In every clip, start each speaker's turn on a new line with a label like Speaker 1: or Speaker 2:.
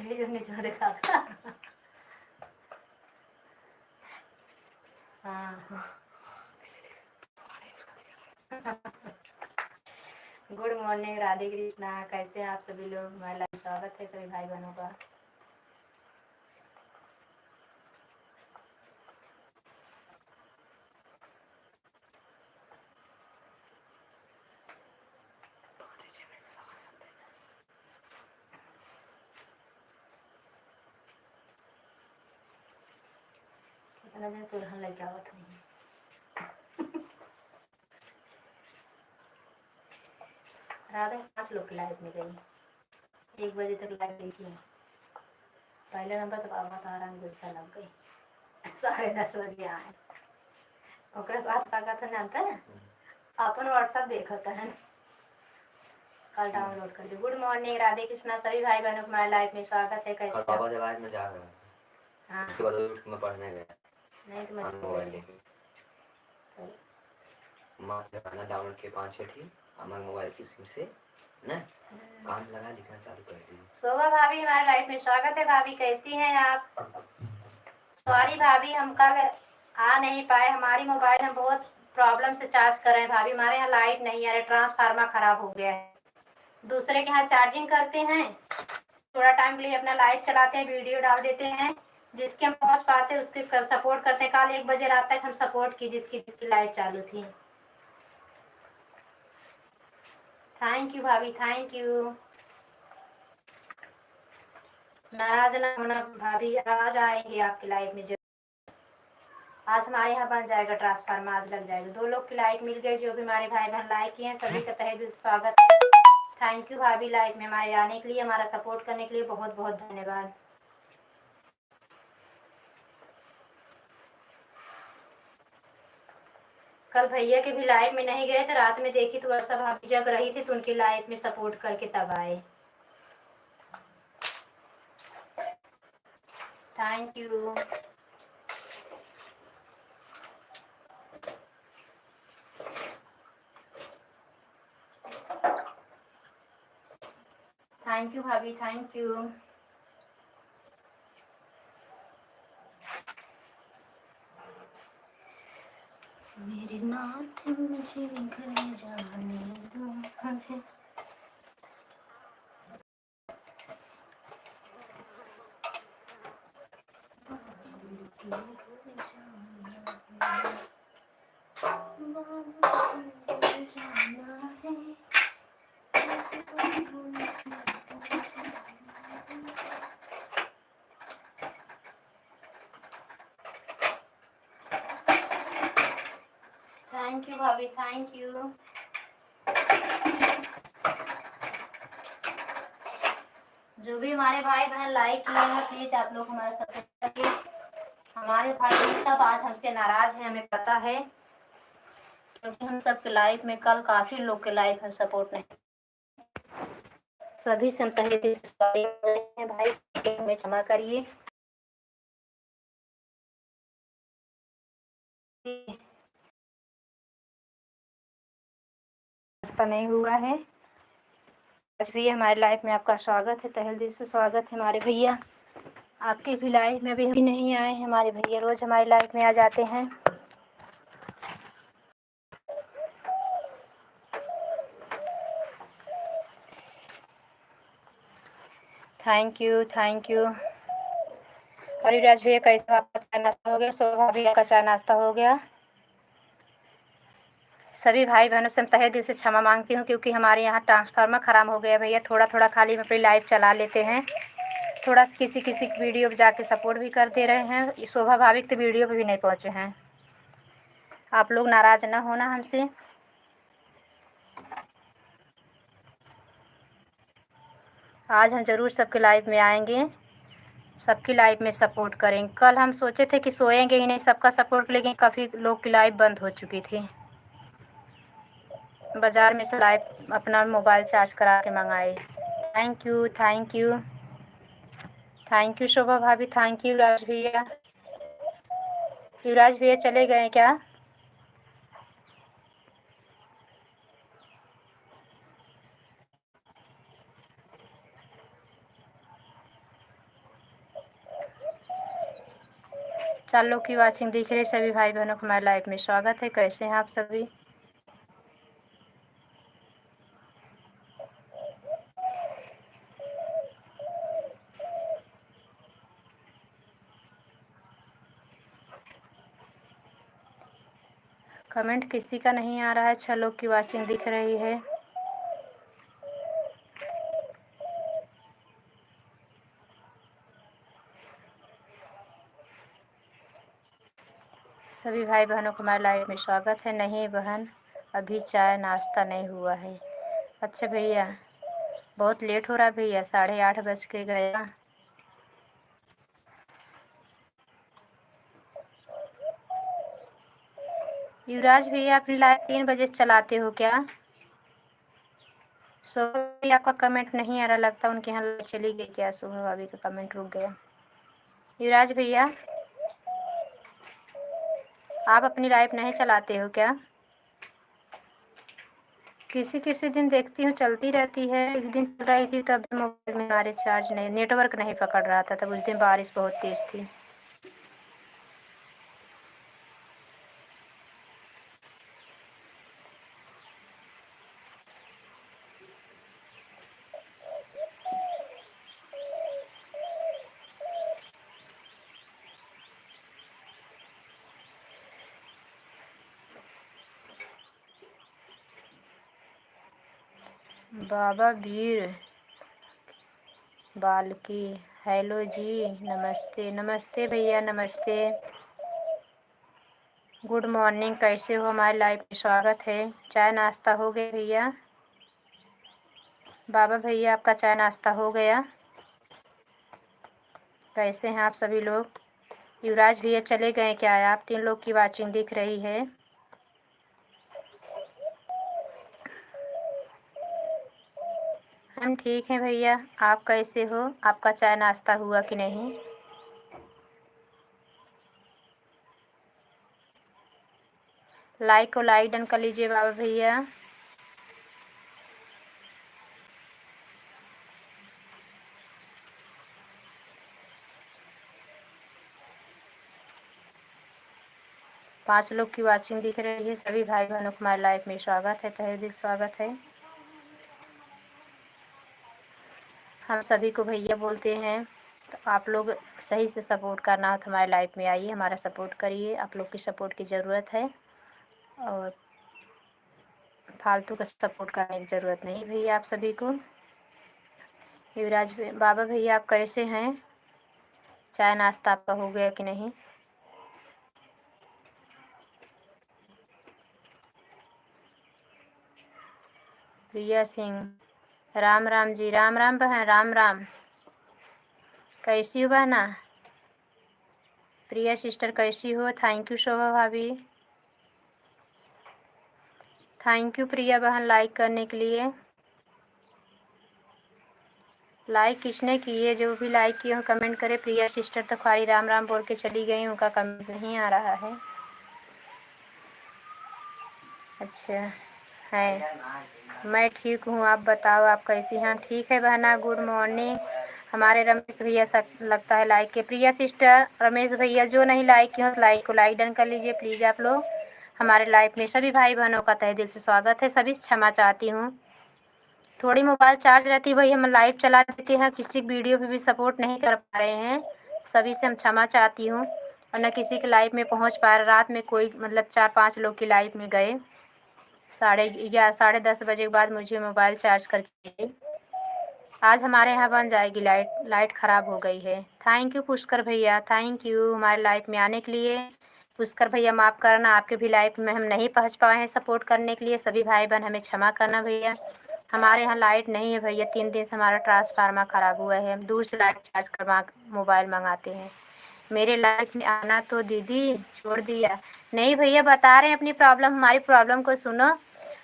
Speaker 1: पहले जो निचोड़ देखा था। हाँ। Good morning, Radhe Krishna. कैसे हैं आप सभी लोग? हमारे लाइव स्वागत है सभी भाई बहनों का। कितना दिन तुरहन लेके आवत नहीं। राधा 5 लोग की लाइव में गई, 1 बजे तक लाइव देखी है। पहले नंबर तो बाबा तारा में गुस्सा लग गई, 10:30 बजे आए। ओकरे बाद का था जानता है, अपन व्हाट्सएप देखा था है, कल डाउनलोड कर दी। गुड मॉर्निंग, राधे कृष्णा सभी भाई बहनों को हमारे लाइफ में स्वागत है। कैसे
Speaker 2: बाबा जब आज में जा रहा है।
Speaker 1: हाँ,
Speaker 2: उसके बाद उठ मैं पढ़ने गया।
Speaker 1: नहीं तो मैं
Speaker 2: मोबाइल लेके मस्त गाना डाउनलोड के 5-6 थी हमारे मोबाइल की सिम से ना काम लगा लिखना चालू कर दी।
Speaker 1: शोभा भाभी हमारे लाइफ में स्वागत है। भाभी कैसी हैं आप? सॉरी भाभी, हम कल आ नहीं पाए, हमारी मोबाइल हम बहुत प्रॉब्लम से चार्ज कर रहे हैं। भाभी हमारे यहाँ लाइट नहीं आ रही, ट्रांसफार्मर खराब हो गया है। दूसरे के यहाँ चार्जिंग करते हैं, थोड़ा टाइम के लिए अपना लाइट चलाते हैं, वीडियो डाल देते हैं, जिसके हम पहुँच पाते हैं उसके सपोर्ट करते हैं। कल 1 बजे रात तक हम सपोर्ट की जिसकी लाइट चालू थी। थैंक यू भाभी, थैंक यू। नाराज ना होना भाभी, आज आएंगे आपकी लाइफ में। जो आज हमारे यहाँ बन जाएगा ट्रांसफार्मर, आज लग जाएगा। 2 लोग की लाइक मिल गई, जो भी हमारे भाई बहन लाइक किए हैं सभी का तहे दिल से स्वागत है। थैंक यू भाभी, लाइफ में हमारे आने के लिए, हमारा सपोर्ट करने के लिए बहुत बहुत धन्यवाद। कल भैया के भी लाइफ में नहीं गए थे, रात में देखी तो वर्षा भाभी जग रही थी, तो उनकी लाइफ में सपोर्ट करके तब आए। Thank you. थैंक यू भाभी, थैंक यू। मेरे नाथ मुझे घर जाने दो मुझे। थैंक यू भाभी, थैंक यू। जो भी हमारे भाई बहन लाइक किए हैं प्लीज आप लोग हमारा सपोर्ट करिए। हमारे भाई सब आज हमसे नाराज हैं, हमें पता है, क्योंकि हम सबके लाइफ में कल काफी लोग के लाइफ में सपोर्ट नहीं। सभी से हम तहे दिल से सॉरी हैं भाई, हमें क्षमा करिए। ऐसा नहीं हुआ है। आज भी हमारे लाइफ में आपका स्वागत है, तहे दिल से स्वागत है हमारे भैया। आपकी भी लाइफ में भी नहीं आए हैं हमारे भैया, रोज हमारी लाइफ में आ जाते हैं। Thank you, thank you. और युवराज भैया कैसा, आपका चाय नाश्ता हो गया? शोभा भैया का चाय नाश्ता हो गया? सभी भाई बहनों से हम तहे दिल से क्षमा मांगती हूँ, क्योंकि हमारे यहाँ ट्रांसफार्मर ख़राब हो गया भैया। थोड़ा थोड़ा खाली में अपनी लाइव चला लेते हैं, थोड़ा किसी किसी की वीडियो पर जाके सपोर्ट भी कर दे रहे हैं। शोभा भाभी तो वीडियो पर भी नहीं पहुँचे हैं। आप लोग नाराज़ ना होना हमसे। आज हम ज़रूर सबके लाइव में आएंगे, सबकी लाइव में सपोर्ट करेंगे। कल हम सोचे थे कि सोएंगे ही नहीं, सबका सपोर्ट, लेकिन काफ़ी लोग की लाइव बंद हो चुकी थी। बाज़ार में से लाइव अपना मोबाइल चार्ज करा के मंगाए। Thank you, thank you, thank you Shobha भाभी, थैंक यू युवराज भैया। युवराज भैया चले गए क्या? 4 लोग की वाचिंग दिख रही है। सभी भाई बहनों को हमारे लाइव में स्वागत है। कैसे हैं आप सभी? कमेंट किसी का नहीं आ रहा है। 6 लोग की वाचिंग दिख रही है। सभी भाई बहनों को हमारे लाइव में स्वागत है। नहीं बहन, अभी चाय नाश्ता नहीं हुआ है। अच्छा भैया, बहुत लेट हो रहा है भैया, 8:30 बज के गया। युवराज भैया, अपनी लाइव 3 बजे चलाते हो क्या? शोभा आपका कमेंट नहीं आ रहा, लगता उनके यहाँ लाइट चली गई क्या? शोभा भाभी का कमेंट रुक गया। युवराज भैया, आप अपनी लाइव नहीं चलाते हो क्या? किसी किसी दिन देखती हूँ चलती रहती है। एक दिन चल रही थी तब मोबाइल में हमारे चार्ज नहीं, नेटवर्क नहीं पकड़ रहा था। तब उस दिन बारिश बहुत तेज थी। बाबा वीर बाल्की, हेलो जी, नमस्ते। नमस्ते भैया, नमस्ते। गुड मॉर्निंग, कैसे हो? हमारे लाइव में स्वागत है। चाय नाश्ता हो गया भैया? बाबा भैया, आपका चाय नाश्ता हो गया? कैसे हैं आप सभी लोग? युवराज भैया चले गए क्या? आप 3 लोग की वाचिंग दिख रही है। हम ठीक हैं भैया, आप कैसे हो? आपका चाय नाश्ता हुआ कि नहीं? लाइक को लाइक डन कर लीजिए बाबा भैया। पाँच लोग की वाचिंग दिख रही है। सभी भाई बहनों को हमारे लाइफ में स्वागत है, तहे दिल स्वागत है। हम सभी को भैया बोलते हैं, तो आप लोग सही से सपोर्ट करना हो तो हमारे लाइफ में आइए, हमारा सपोर्ट करिए। आप लोग की सपोर्ट की ज़रूरत है और फालतू का सपोर्ट करने की ज़रूरत नहीं भैया आप सभी को। युवराज बाबा भैया, आप कैसे हैं? चाय नाश्ता आपका हो गया कि नहीं? प्रिया सिंह, राम राम जी। राम राम बहन, राम राम। कैसी हो बहना? प्रिया सिस्टर कैसी हो? थैंक यू शोभा भाभी। थैंक यू प्रिया बहन लाइक करने के लिए। लाइक किसने किए? जो भी लाइक किए हो कमेंट करे। प्रिया सिस्टर तो खाली राम राम बोल के चली गई, उनका कमेंट नहीं आ रहा है। अच्छा है, मैं ठीक हूँ, आप बताओ आप कैसी हैं? ठीक है बहना, गुड मॉर्निंग। हमारे रमेश भैया लगता है लाइक के। प्रिया सिस्टर, रमेश भैया जो नहीं लाइक किए हो तो लाइक को लाइक डन कर लीजिए प्लीज़ आप लोग। हमारे लाइव में सभी भाई बहनों का तहे दिल से स्वागत है। सभी क्षमा चाहती हूँ, थोड़ी मोबाइल चार्ज रहती है भाई, हम लाइव चला देते हैं, किसी वीडियो पे भी सपोर्ट नहीं कर पा रहे हैं। सभी से हम क्षमा चाहती हूँ और न किसी के लाइव में पहुँच पा रहे। रात में कोई मतलब 4-5 लोग की लाइव में गए, 10:30 बजे के बाद मुझे मोबाइल चार्ज करके। आज हमारे यहाँ बन जाएगी लाइट ख़राब हो गई है। थैंक यू पुष्कर भैया, थैंक यू हमारे लाइव में आने के लिए। पुष्कर भैया माफ़ करना, आपके भी लाइव में हम नहीं पहुँच पाए हैं सपोर्ट करने के लिए। सभी भाई बहन हमें क्षमा करना भैया। हमारे यहाँ लाइट नहीं है भैया, 3 दिन से हमारा ट्रांसफार्मर ख़राब हुआ है। हम दूर से लाइट चार्ज करवा मोबाइल मंगाते हैं। मेरे लाइफ में आना तो दीदी छोड़ दिया। नहीं भैया, बता रहे हैं अपनी प्रॉब्लम, हमारी प्रॉब्लम को सुनो।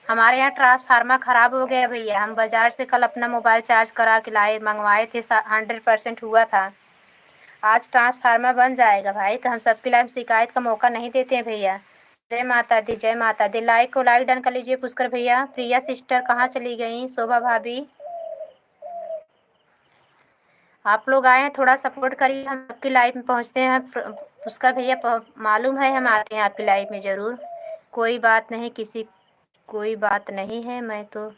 Speaker 1: हमारे यहाँ ट्रांसफार्मर ख़राब हो गया भैया। हम बाज़ार से कल अपना मोबाइल चार्ज करा के मंगवाए थे, 100% हुआ था। आज ट्रांसफार्मर बन जाएगा भाई, तो हम सबके लाइफ शिकायत का मौका नहीं देते हैं भैया। जय माता दी, जय माता दी। लाइक को लाइक डन कर लीजिए पुष्कर भैया। प्रिया सिस्टर कहाँ चली गई? शोभा भाभी, आप लोग आए हैं, थोड़ा सपोर्ट करिए, हम आपकी लाइफ में पहुंचते हैं। पुष्कर भैया मालूम है हम आते हैं आपकी लाइफ में ज़रूर। कोई बात नहीं, कोई बात नहीं है, मैं तो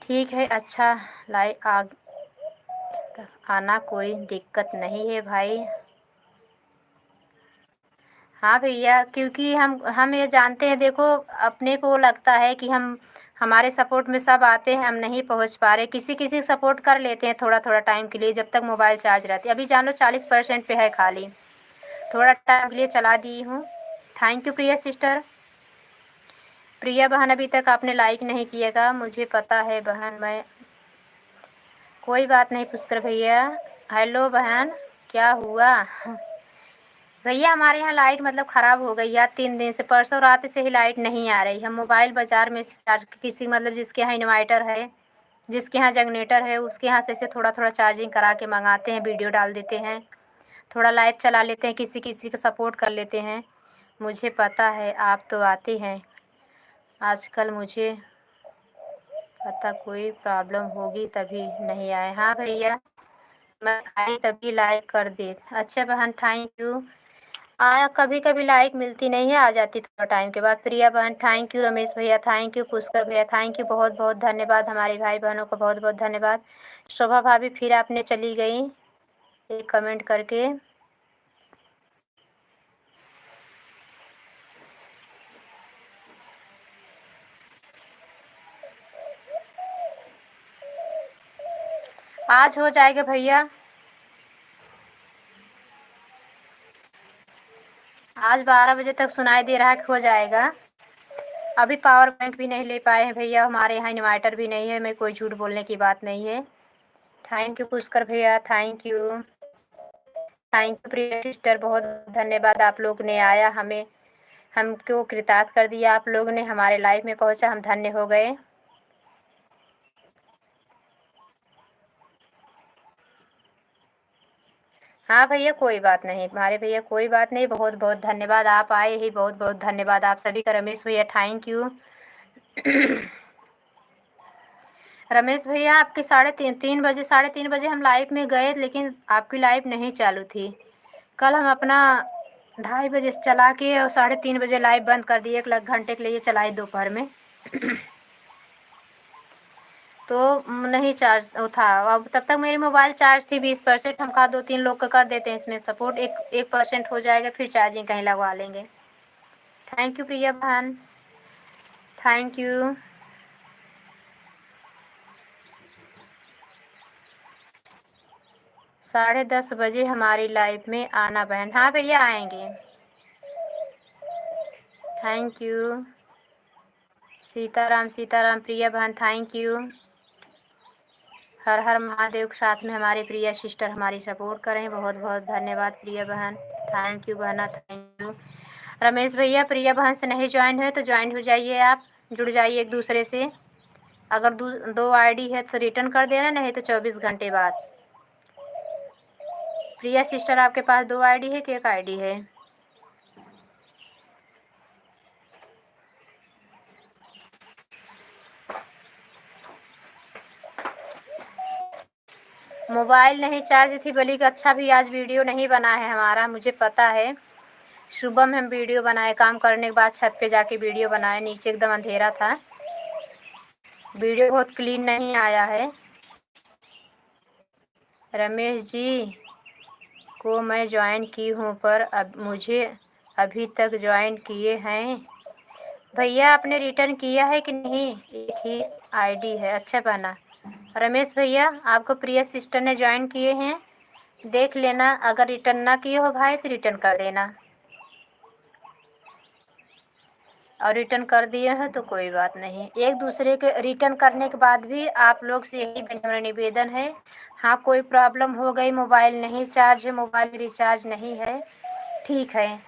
Speaker 1: ठीक है। अच्छा आना कोई दिक्कत नहीं है भाई। हाँ भैया, क्योंकि हम ये जानते हैं, देखो अपने को लगता है कि हमारे सपोर्ट में सब आते हैं, हम नहीं पहुंच पा रहे। किसी सपोर्ट कर लेते हैं थोड़ा थोड़ा टाइम के लिए, जब तक मोबाइल चार्ज रहती है। अभी जान लो 40% पे है खाली, थोड़ा टाइम के लिए चला दी हूँ। Thank you Priya sister. Priya बहन, अभी तक आपने लाइक नहीं किएगा, मुझे पता है बहन। मैं कोई बात नहीं पुष्कर भैया। हेलो बहन, क्या हुआ? भैया हमारे यहाँ लाइट मतलब ख़राब हो गई यार 3 दिन से, परसों रात से ही लाइट नहीं आ रही। हम मोबाइल बाज़ार में चार्ज किसी मतलब जिसके यहाँ इन्वर्टर है, जिसके यहाँ जनरेटर है, उसके यहाँ से थोड़ा थोड़ा चार्जिंग करा के मंगाते हैं, वीडियो डाल देते हैं, थोड़ा लाइव चला लेते हैं, किसी का सपोर्ट कर लेते हैं। मुझे पता है आप तो आते हैं, आजकल मुझे पता कोई प्रॉब्लम होगी तभी नहीं आए। हाँ भैया, मैं आई तभी लाइक कर दे। अच्छा बहन, थैंक यू। कभी कभी लाइक मिलती नहीं है, आ जाती थोड़ा टाइम के बाद। प्रिया बहन थैंक यू। रमेश भैया थैंक यू। पुष्कर भैया थैंक यू, बहुत बहुत धन्यवाद। हमारे भाई बहनों का बहुत बहुत धन्यवाद। शोभा भाभी फिर आपने चली गई एक कमेंट करके। आज हो जाएगा भैया, आज 12 बजे तक सुनाई दे रहा है कि हो जाएगा। अभी पावर बैंक भी नहीं ले पाए हैं भैया, हमारे यहाँ इन्वर्टर भी नहीं है। मैं कोई झूठ बोलने की बात नहीं है। थैंक यू पुष्कर भैया, thank you. Thank you Priya sister, बहुत धन्यवाद। आप लोग ने आया, हमको कृतार्थ कर दिया आप लोगों ने, हमारे लाइफ में पहुंचा, हम धन्य हो गए। हाँ भैया कोई बात नहीं, हमारे भैया कोई बात नहीं। बहुत बहुत धन्यवाद, आप आए ही बहुत बहुत धन्यवाद आप सभी का। रमेश भैया थैंक यू। रमेश भैया आपके 3:30 हम लाइव में गए, लेकिन आपकी लाइव नहीं चालू थी। कल हम अपना 2:30 से चला के और 3:30 लाइव बंद कर दिए, 1 घंटे के लिए चलाई दोपहर में। तो नहीं चार्ज था। अब तब तक मेरी मोबाइल चार्ज थी 20%। हम कहा 2-3 लोग का कर देते हैं इसमें सपोर्ट, 1% हो जाएगा, फिर चार्जिंग कहीं लगवा लेंगे। थैंक यू प्रिया बहन, थैंक यू। साढ़े 10 बजे हमारी लाइव में आना बहन। हाँ भैया आएंगे। Thank you. सीताराम सीताराम प्रिया बहन थैंक यू। हर हर महादेव के साथ में हमारे प्रिया सिस्टर हमारी सपोर्ट करें, बहुत बहुत धन्यवाद प्रिया बहन। थैंक यू बहना, थैंक यू। रमेश भैया प्रिया बहन से नहीं ज्वाइन हुए तो ज्वाइन हो जाइए, आप जुड़ जाइए एक दूसरे से। अगर 2 आईडी है तो रिटर्न कर देना, नहीं तो 24 घंटे बाद। प्रिया सिस्टर आपके पास 2 आईडी है कि 1 आईडी है? मोबाइल नहीं चार्ज थी, बल्कि अच्छा भी आज वीडियो नहीं बना है हमारा, मुझे पता है। सुबह में हम वीडियो बनाए, काम करने के बाद छत पे जाके वीडियो बनाए, नीचे एकदम अंधेरा था, वीडियो बहुत क्लीन नहीं आया है। रमेश जी को मैं ज्वाइन की हूँ, पर अब मुझे अभी तक ज्वाइन किए हैं। भैया आपने रिटर्न किया है कि नहीं? एक ही आईडी है। अच्छा बना। रमेश भैया आपको प्रिया सिस्टर ने ज्वाइन किए हैं, देख लेना। अगर रिटर्न ना किए हो भाई तो रिटर्न कर देना, और रिटर्न कर दिए हैं तो कोई बात नहीं। एक दूसरे के रिटर्न करने के बाद भी आप लोग से यही मेरा निवेदन है, हाँ कोई प्रॉब्लम हो गई, मोबाइल नहीं चार्ज है, मोबाइल रिचार्ज नहीं है, ठीक है,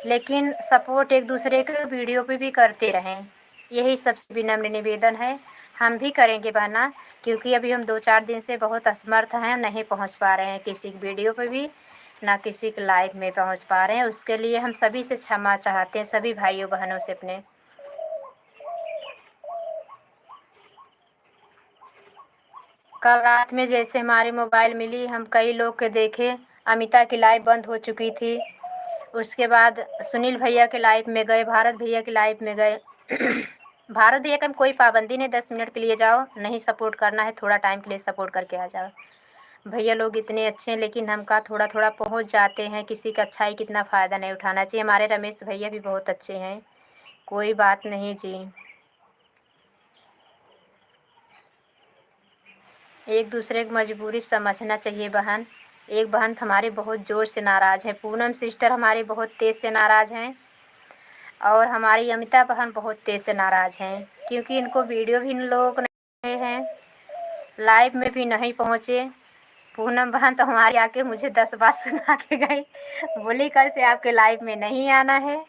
Speaker 1: लेकिन सपोर्ट एक दूसरे के वीडियो पे भी करते रहें, यही सबसे विनम्र निवेदन है। हम भी करेंगे बहना, क्योंकि अभी हम 2-4 दिन से बहुत असमर्थ हैं, नहीं पहुंच पा रहे हैं किसी की वीडियो पे भी, ना किसी के लाइव में पहुंच पा रहे हैं। उसके लिए हम सभी से क्षमा चाहते हैं, सभी भाइयों बहनों से अपने। कल रात में जैसे हमारी मोबाइल मिली, हम कई लोग के देखे। अमिता की लाइव बंद हो चुकी थी, उसके बाद सुनील भैया के लाइव में गए, भारत भैया के लाइव में गए। भारत भैया का कोई पाबंदी नहीं, 10 मिनट के लिए जाओ, नहीं सपोर्ट करना है थोड़ा टाइम के लिए सपोर्ट करके आ जाओ। भैया लोग इतने अच्छे हैं, लेकिन हम का थोड़ा थोड़ा पहुंच जाते हैं। किसी का अच्छाई कितना फ़ायदा नहीं उठाना चाहिए। हमारे रमेश भैया भी बहुत अच्छे हैं, कोई बात नहीं जी। एक दूसरे की मजबूरी समझना चाहिए बहन। एक बहन हमारी बहुत ज़ोर से नाराज़ है, पूनम सिस्टर हमारी बहुत तेज़ से नाराज़ हैं, और हमारी अमिता बहन बहुत तेज़ से नाराज़ हैं, क्योंकि इनको वीडियो भी इन लोग नहीं हैं, लाइव में भी नहीं पहुँचे। पूनम बहन तो हमारी आके मुझे 10 बात सुना के गई, बोली कल से आपके लाइव में नहीं आना है।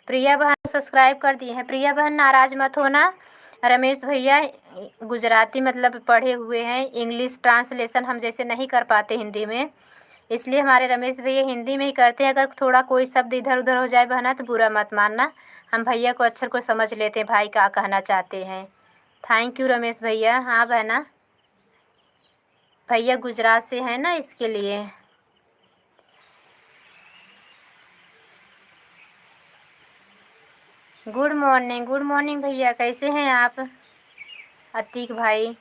Speaker 1: प्रिया बहन सब्सक्राइब कर दी हैं। प्रिया बहन नाराज़ मत होना, रमेश भैया गुजराती मतलब पढ़े हुए हैं, इंग्लिश ट्रांसलेशन हम जैसे नहीं कर पाते हिंदी में, इसलिए हमारे रमेश भैया हिंदी में ही करते हैं। अगर थोड़ा कोई शब्द इधर उधर हो जाए बहना तो बुरा मत मानना, हम भैया को अक्षर को समझ लेते हैं, भाई क्या कहना चाहते हैं। थैंक यू रमेश भैया। हाँ बहना, भैया गुजरात से हैं ना, इसके लिए। गुड मॉर्निंग भैया, कैसे हैं आप? अतीक भाई,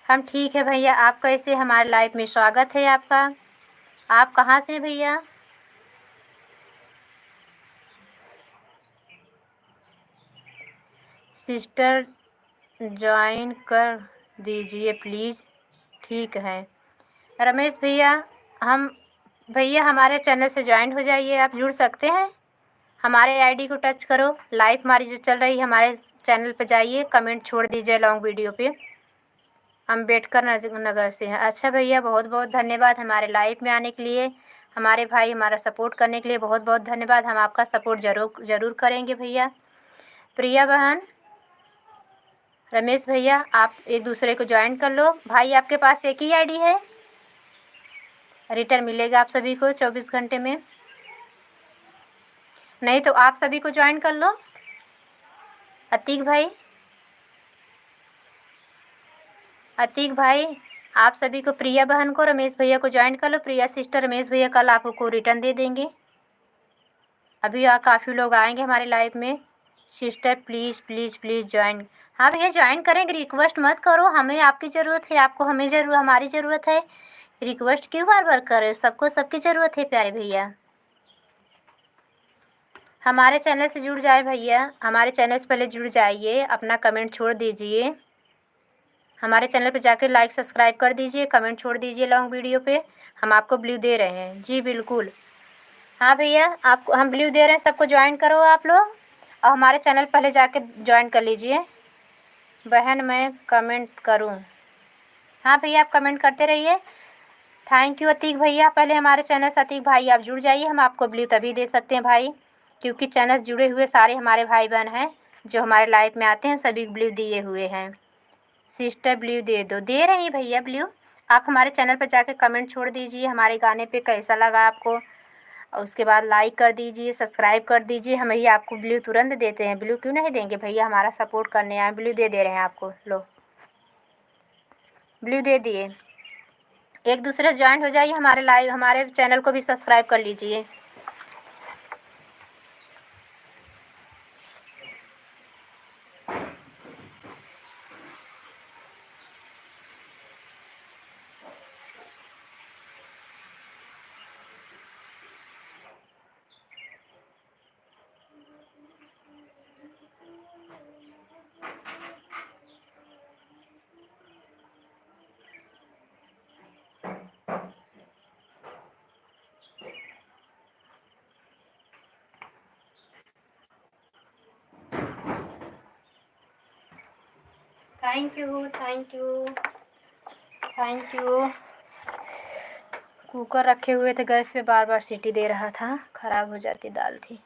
Speaker 1: हम ठीक है भैया, आप कैसे? हमारे लाइफ में स्वागत है आपका। आप कहाँ से भैया? सिस्टर ज्वाइन कर दीजिए प्लीज़। ठीक है रमेश भैया, हम भैया हमारे चैनल से ज्वाइन हो जाइए, आप जुड़ सकते हैं। हमारे आईडी को टच करो, लाइव हमारी जो चल रही है, हमारे चैनल पर जाइए, कमेंट छोड़ दीजिए लॉन्ग वीडियो पे। अम्बेडकर नगर से हैं। अच्छा भैया, बहुत बहुत धन्यवाद हमारे लाइव में आने के लिए, हमारे भाई हमारा सपोर्ट करने के लिए बहुत बहुत धन्यवाद। हम आपका सपोर्ट ज़रूर करेंगे भैया। प्रिया बहन, रमेश भैया, आप एक दूसरे को ज्वाइन कर लो। भाई आपके पास एक ही आईडी है, रिटर्न मिलेगा आप सभी को 24 घंटे में, नहीं तो आप सभी को ज्वाइन कर लो। अतीक भाई आप सभी को, प्रिया बहन को, रमेश भैया को ज्वाइन कर लो। प्रिया सिस्टर, रमेश भैया कल आपको रिटर्न दे देंगे। अभी काफ़ी लोग आएंगे हमारे लाइव में। Sister please please please join. हाँ भैया ज्वाइन करेंगे, रिक्वेस्ट मत करो, हमें आपकी ज़रूरत है, आपको हमें हमारी ज़रूरत है। रिक्वेस्ट क्यों बार बार कर रहे हो? सबको सबकी ज़रूरत है प्यारे भैया। हमारे चैनल से जुड़ जाए भैया, हमारे चैनल से पहले जुड़ जाइए, अपना कमेंट छोड़ दीजिए। हमारे चैनल पे जाकर लाइक सब्सक्राइब कर दीजिए, कमेंट छोड़ दीजिए लॉन्ग वीडियो पे। हम आपको ब्लू दे रहे हैं जी, बिल्कुल। हाँ भैया, आपको हम ब्लू दे रहे हैं, सबको ज्वाइन करो आप लोग, और हमारे चैनल पहले जाके ज्वाइन कर लीजिए। बहन मैं कमेंट करूँ? हाँ भैया, आप कमेंट करते रहिए। थैंक यू अतीक भैया। पहले हमारे चैनल से अतीक भाई आप जुड़ जाइए, हम आपको ब्लू तभी दे सकते हैं भाई, क्योंकि चैनल जुड़े हुए सारे हमारे भाई बहन हैं जो हमारे लाइव में आते हैं, सभी ब्लू दिए हुए हैं। सिस्टर ब्लू दे दो, दे रही हैं भैया ब्लू। आप हमारे चैनल पर जाकर कमेंट छोड़ दीजिए, हमारे गाने पे कैसा लगा आपको, और उसके बाद लाइक कर दीजिए, सब्सक्राइब कर दीजिए। हम भैया आपको ब्लू तुरंत देते हैं, ब्लू क्यों नहीं देंगे भैया, हमारा सपोर्ट करने आए, ब्लू दे रहे हैं आपको, लो ब्लू दे दिए। एक दूसरे ज्वाइन हो जाइए हमारे लाइव, हमारे चैनल को भी सब्सक्राइब कर लीजिए। Thank you thank you thank you. Cooker रखे हुए थे गैस पे, बार बार सीटी दे रहा था, ख़राब हो जाती दाल थी।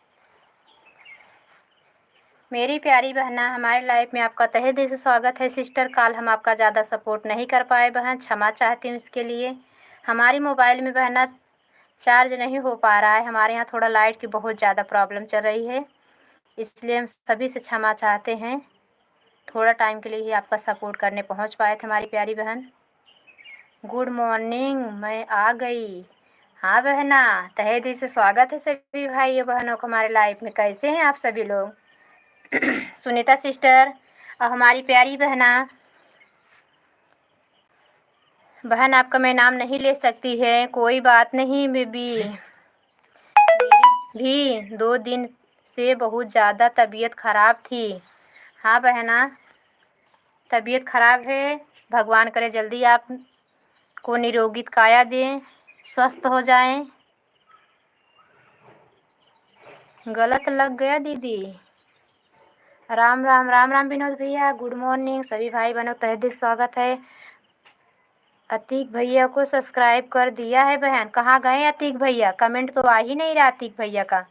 Speaker 1: मेरी प्यारी बहना, हमारे लाइफ में आपका तहे दिल से स्वागत है। सिस्टर कल हम आपका ज़्यादा सपोर्ट नहीं कर पाए बहन, क्षमा चाहती हूँ इसके लिए। हमारी मोबाइल में बहना चार्ज नहीं हो पा रहा है, हमारे यहाँ थोड़ा लाइट की बहुत ज़्यादा प्रॉब्लम चल रही है, इसलिए हम सभी से क्षमा चाहते हैं। थोड़ा टाइम के लिए ही आपका सपोर्ट करने पहुंच पाए थे हमारी प्यारी बहन। गुड मॉर्निंग, मैं आ गई। हाँ बहना, तहे दिल से स्वागत है सभी भाइयों बहनों को हमारे लाइफ में। कैसे हैं आप सभी लोग? सुनीता सिस्टर और हमारी प्यारी बहना, बहन आपका मैं नाम नहीं ले सकती है, कोई बात नहीं बेबी। मेरी भी 2 दिन से बहुत ज़्यादा तबीयत ख़राब थी। हाँ बहना, तबीयत ख़राब है, भगवान करे जल्दी आप को निरोगी काया दें, स्वस्थ हो जाएं। गलत लग गया दीदी। राम राम राम राम विनोद भैया, गुड मॉर्निंग सभी भाई बहनों, तहे दिल स्वागत है। अतीक भैया को सब्सक्राइब कर दिया है बहन। कहाँ गए अतीक भैया? कमेंट तो आ ही नहीं रहा अतीक भैया का।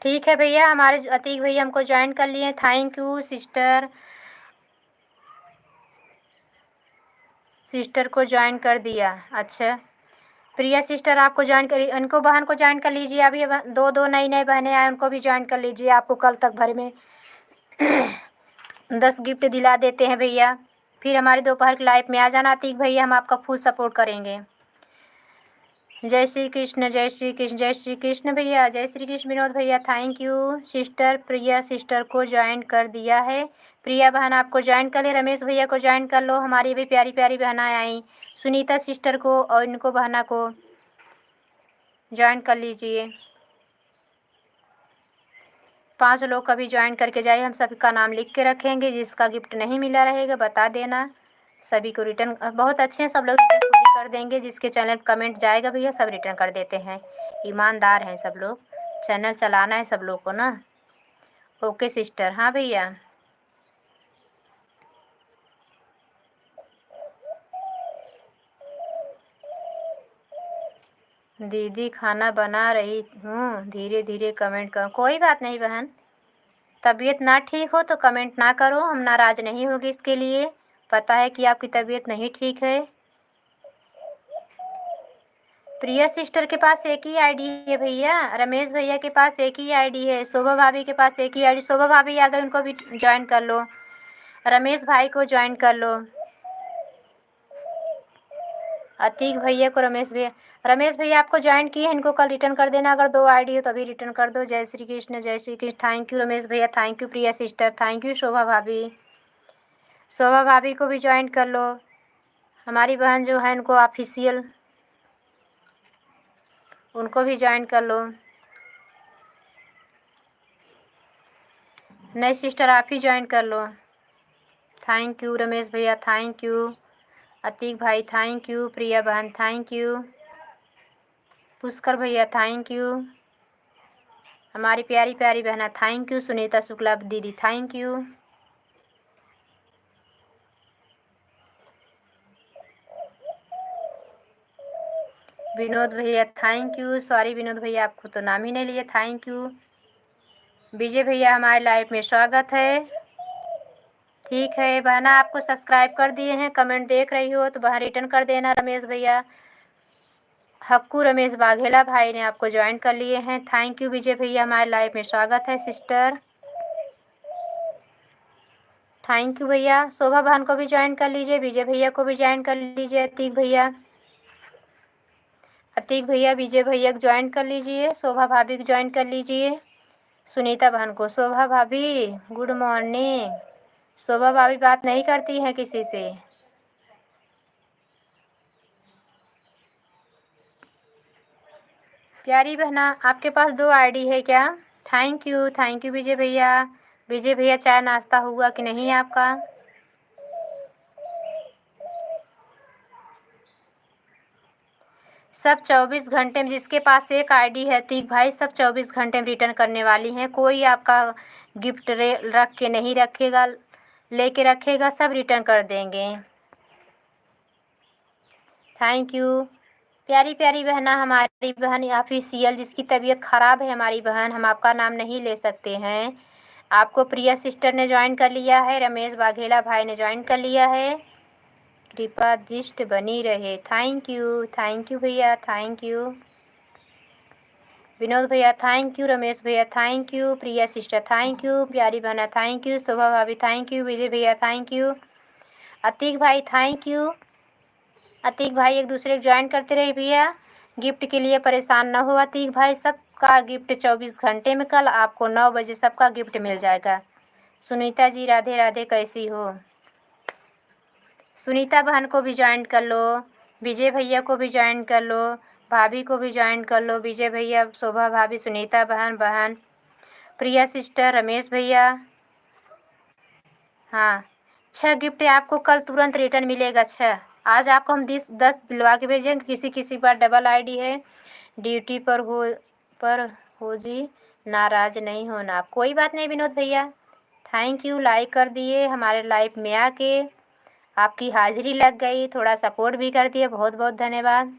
Speaker 1: ठीक है भैया, हमारे अतीक भैया हमको ज्वाइन कर लिए। थैंक यू सिस्टर, सिस्टर को ज्वाइन कर दिया। अच्छा प्रिया सिस्टर आपको ज्वाइन करी, इनको बहन को ज्वाइन कर लीजिए। अभी 2 नई बहनें आए, उनको भी ज्वाइन कर लीजिए। आपको कल तक भर में 10 गिफ्ट दिला देते हैं भैया। फिर हमारे दोपहर की लाइफ में आ जाना अतीक भैया, हम आपका फुल सपोर्ट करेंगे। जय श्री कृष्ण, जय श्री कृष्ण, जय श्री कृष्ण भैया, जय श्री कृष्ण विनोद भैया। Thank you sister, Priya sister को ज्वाइन कर दिया है। प्रिया बहन आपको ज्वाइन कर ले, रमेश भैया को ज्वाइन कर लो। हमारी भी प्यारी प्यारी बहनाएं आई, सुनीता सिस्टर को और इनको बहना को ज्वाइन कर लीजिए। 5 लोग कभी ज्वाइन करके जाइए, हम सभी का नाम लिख के रखेंगे। जिसका गिफ्ट नहीं मिला रहेगा बता देना, सभी को रिटर्न। बहुत अच्छे हैं सब लोग, रिटर्न खुद ही कर देंगे। जिसके चैनल कमेंट जाएगा भैया सब रिटर्न कर देते हैं, ईमानदार हैं सब लोग। चैनल चलाना है सब लोग को ना। Okay sister. हाँ भैया, दीदी खाना बना रही हूँ, धीरे धीरे कमेंट करो। कोई बात नहीं बहन, तबीयत ना ठीक हो तो कमेंट ना करो, हम नाराज़ नहीं होंगे इसके लिए। पता है कि आपकी तबीयत नहीं ठीक है। प्रिया सिस्टर के पास एक ही आईडी है भैया, रमेश भैया के पास एक ही आईडी है, शोभा भाभी के पास एक ही आईडी। शोभा भाभी आ गए, उनको भी ज्वाइन कर लो। रमेश भाई को ज्वाइन कर लो। अतीक भैया को रमेश भैया आपको ज्वाइन किए हैं, इनको कल रिटर्न कर देना। अगर 2 आईडी हो तभी रिटर्न कर दो। जय श्री कृष्ण, जय श्री कृष्ण। थैंक यू रमेश भैया, thank you Priya sister, thank you Shobha भाभी। शोभा भाभी को भी ज्वाइन कर लो। हमारी बहन जो है उनको ऑफिशियल, उनको भी ज्वाइन कर लो। नई सिस्टर आप ही ज्वाइन कर लो। थैंक यू रमेश भैया, थैंक यू अतीक भाई, थैंक यू प्रिया बहन, थैंक यू पुष्कर भैया, थैंक यू हमारी प्यारी प्यारी बहना, थैंक यू सुनीता शुक्ला दीदी, थैंक यू। विनोद भैया थैंक यू। सॉरी विनोद भैया, आपको तो नाम ही नहीं लिया। थैंक यू विजय भैया, हमारे लाइफ में स्वागत है। ठीक है बहना, आपको सब्सक्राइब कर दिए हैं, कमेंट देख रही हो तो वहाँ रिटर्न कर देना। रमेश भैया, हक्कू रमेश बाघेला भाई ने आपको ज्वाइन कर लिए हैं। थैंक यू विजय भैया, हमारे लाइफ में स्वागत है सिस्टर। थैंक यू भैया। शोभा बहन को भी ज्वाइन कर लीजिए, विजय भैया को भी ज्वाइन कर लीजिए। अतीक भैया विजय भैया को ज्वाइन कर लीजिए। शोभा भाभी को ज्वाइन कर लीजिए। सुनीता बहन को। शोभा भाभी गुड मॉर्निंग। शोभा भाभी बात नहीं करती हैं किसी से। प्यारी बहना, आपके पास 2 आईडी है क्या? थैंक यू विजय भैया। विजय भैया, चाय नाश्ता हुआ कि नहीं आपका? सब 24 घंटे में, जिसके पास एक आईडी है तीक भाई, सब 24 घंटे में रिटर्न करने वाली हैं। कोई आपका गिफ्ट रख के नहीं रखेगा, लेके रखेगा, सब रिटर्न कर देंगे। थैंक यू प्यारी प्यारी बहना, हमारी बहन ऑफिशियल जिसकी तबीयत ख़राब है, हमारी बहन, हम आपका नाम नहीं ले सकते हैं। आपको प्रिया सिस्टर ने ज्वाइन कर लिया है, रमेश बाघेला भाई ने ज्वाइन कर लिया है। कृपा दृष्ट बनी रहे। थैंक यू भैया, थैंक यू। विनोद भैया थैंक यू, रमेश भैया thank you, Priya sister thank you, प्यारी बहना थैंक यू, शोभा भाभी थैंक यू, विजय भैया थैंक यू, अतीक भाई थैंक यू। अतीक भाई एक दूसरे को ज्वाइन करते रहे भैया, गिफ्ट के लिए परेशान न हो अतीक भाई। सबका गिफ्ट 24 घंटे में कल आपको 9 बजे सबका गिफ्ट मिल जाएगा। सुनीता जी राधे राधे, कैसी हो? सुनीता बहन को भी ज्वाइन कर लो, विजय भैया को भी ज्वाइन कर लो, भाभी को भी ज्वाइन कर लो, विजय भैया, शोभा भाभी, सुनीता बहन, प्रिया सिस्टर, रमेश भैया। हाँ, 6 गिफ्ट आपको कल तुरंत रिटर्न मिलेगा। 6 आज आपको हम 10 दिलवा के भेजेंगे। किसी किसी पर डबल आईडी है, ड्यूटी पर हो जी, नाराज नहीं होना। कोई बात नहीं विनोद भैया, थैंक यू। लाइक कर दिए, हमारे लाइव में आके आपकी हाजिरी लग गई, थोड़ा सपोर्ट भी कर दिए, बहुत बहुत धन्यवाद।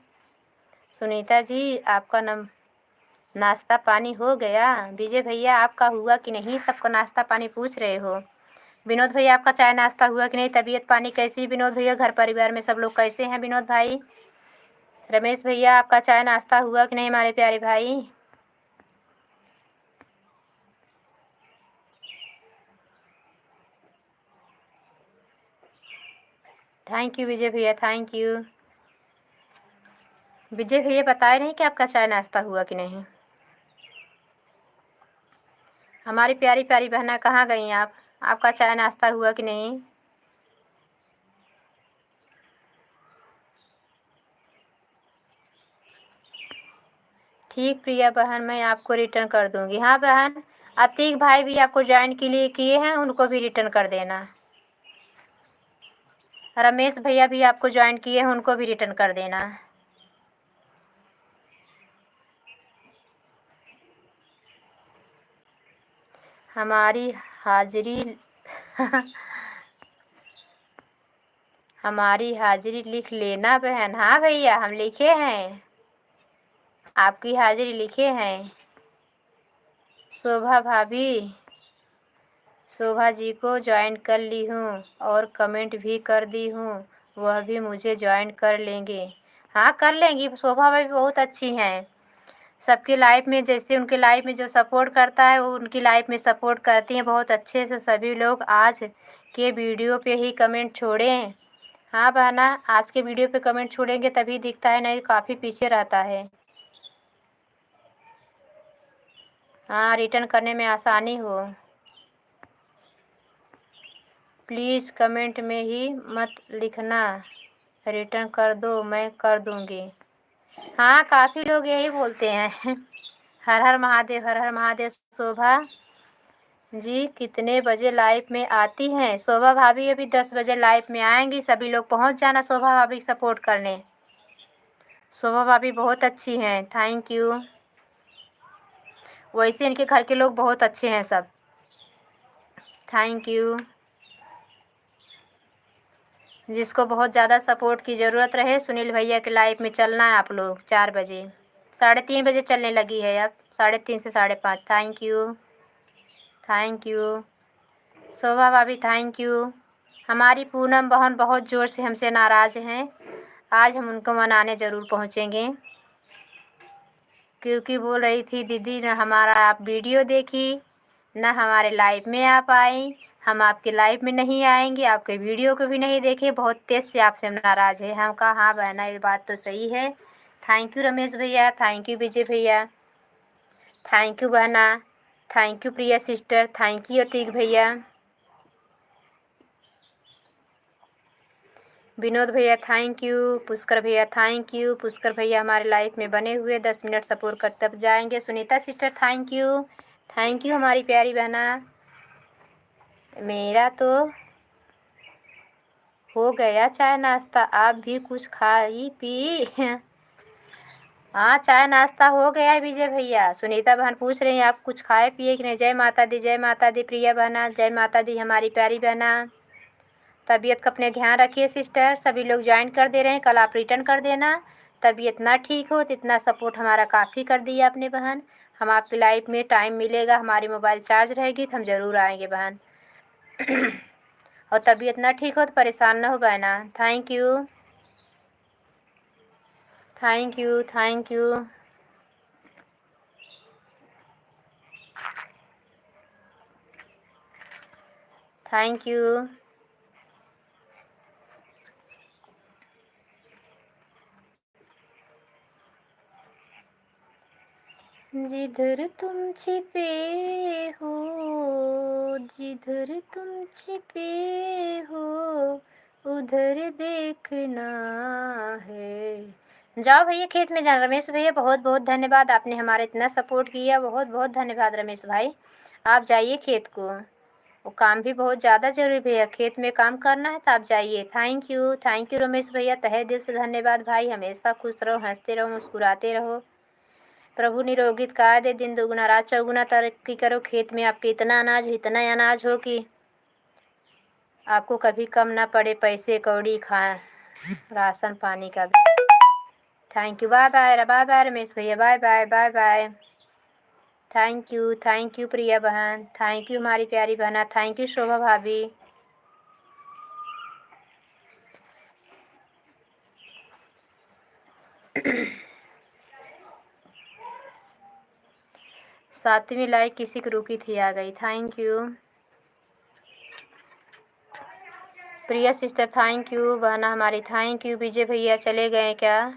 Speaker 1: सुनीता जी आपका नाश्ता पानी हो गया? विजय भैया आपका हुआ कि नहीं? सबको नाश्ता पानी पूछ रहे हो। विनोद भैया आपका चाय नाश्ता हुआ कि नहीं? तबीयत पानी कैसी विनोद भैया? घर परिवार में सब लोग कैसे हैं विनोद भाई? रमेश भैया आपका चाय नाश्ता हुआ कि नहीं हमारे प्यारे भाई? थैंक यू विजय भैया, थैंक यू। विजय भैया बताए नहीं कि आपका चाय नाश्ता हुआ कि नहीं? हमारी प्यारी प्यारी बहना कहाँ गई आप? आपका चाय नाश्ता हुआ कि नहीं? ठीक प्रिया बहन, मैं आपको रिटर्न कर दूंगी। हाँ बहन, अतीक भाई भी आपको ज्वाइन के लिए किए हैं, उनको भी रिटर्न कर देना। रमेश भैया भी आपको ज्वाइन किए हैं, उनको भी रिटर्न कर देना। हमारी हाजिरी हमारी हाजिरी लिख लेना बहन। हाँ भैया हम लिखे हैं, आपकी हाजिरी लिखे हैं। शोभा भाभी, शोभा जी को ज्वाइन कर ली हूँ और कमेंट भी कर दी हूँ, वह भी मुझे ज्वाइन कर लेंगे। हाँ कर लेंगी, शोभा भाभी बहुत अच्छी हैं। सबकी लाइफ में, जैसे उनके लाइफ में जो सपोर्ट करता है वो उनकी लाइफ में सपोर्ट करती हैं बहुत अच्छे से। सभी लोग आज के वीडियो पे ही कमेंट छोड़ें। हाँ बहना, आज के वीडियो पे कमेंट छोड़ेंगे तभी दिखता है, नहीं काफ़ी पीछे रहता है। हाँ, रिटर्न करने में आसानी हो। प्लीज़ कमेंट में ही मत लिखना, रिटर्न कर दो, मैं कर दूँगी। हाँ काफ़ी लोग यही बोलते हैं हर हर महादेव, हर हर महादेव। शोभा जी कितने बजे लाइव में आती हैं? शोभा भाभी अभी 10 बजे लाइव में आएंगी, सभी लोग पहुंच जाना शोभा भाभी सपोर्ट करने। शोभा भाभी बहुत अच्छी हैं, थैंक यू। वैसे इनके घर के लोग बहुत अच्छे हैं सब, थैंक यू। जिसको बहुत ज़्यादा सपोर्ट की ज़रूरत रहे, सुनील भैया के लाइव में चलना है आप लोग 4 बजे, 3:30 बजे चलने लगी है अब, 3:30 से 5:30। Thank you, thank you. Shobha भाभी थैंक यू। हमारी पूनम बहन बहुत ज़ोर से हमसे नाराज़ हैं, आज हम उनको मनाने ज़रूर पहुँचेंगे, क्योंकि बोल रही थी दीदी न हमारा आप वीडियो देखी, न हमारे लाइव में आप आई, हम आपके लाइव में नहीं आएंगे, आपके वीडियो को भी नहीं देखे, बहुत तेज़ से आपसे नाराज़ है। हम कहा हाँ बहना ये बात तो सही है। थैंक यू रमेश भैया, थैंक यू विजय भैया, थैंक यू बहना, thank you Priya sister, thank you Atiq भैया, विनोद भैया थैंक यू, पुष्कर भैया थैंक यू। पुष्कर भैया हमारे लाइफ में बने हुए 10 मिनट सपोर्ट करते तब जाएंगे। सुनीता सिस्टर थैंक यू हमारी प्यारी बहना। मेरा तो हो गया चाय नाश्ता, आप भी कुछ खाई पी हाँ चाय नाश्ता हो गया है विजय भैया। सुनीता बहन पूछ रही हैं आप कुछ खाए पिए कि नहीं? जय माता दी, जय माता दी प्रिया बहना, जय माता दी हमारी प्यारी बहना। तबीयत का अपने ध्यान रखिए सिस्टर, सभी लोग ज्वाइन कर दे रहे हैं, कल आप रिटर्न कर देना। तबीयत ना ठीक हो तो इतना सपोर्ट हमारा काफ़ी कर दिया आपने बहन। हम आपकी लाइफ में टाइम मिलेगा, हमारी मोबाइल चार्ज रहेगी तो हम ज़रूर आएंगे बहन और तबीयत ना ठीक हो तो परेशान ना हो बहना। Thank you, thank you, thank you. Thank you. जिधर तुम छिपे हो, जिधर तुम छिपे हो, उधर देखना है। जाओ भैया खेत में जाना। रमेश भैया बहुत बहुत धन्यवाद, आपने हमारा इतना सपोर्ट किया, बहुत बहुत धन्यवाद रमेश भाई। आप जाइए खेत को, वो काम भी बहुत ज़्यादा जरूरी भैया, खेत में काम करना है तो आप जाइए। थैंक यू रमेश भैया, तहे दिल से धन्यवाद भाई। हमेशा खुश रहो, हंसते रहो, मुस्कुराते रहो। प्रभु निरोगित काय दे, दिन दुगुना रात चौगुना तरक्की करो। खेत में आपके इतना अनाज हो कि आपको कभी कम ना पड़े पैसे कौड़ी, राशन पानी का भी। Thank you, bye bye Ramesh भैया, bye bye bye bye. Thank you Priya बहन, थैंक यू हमारी प्यारी बहना, थैंक यू शोभा भाभी। सातवीं लाइक किसी की रुकी थी, आ गई। Thank you Priya sister, thank you बहना हमारी, थैंक यू। विजय भैया चले गए क्या?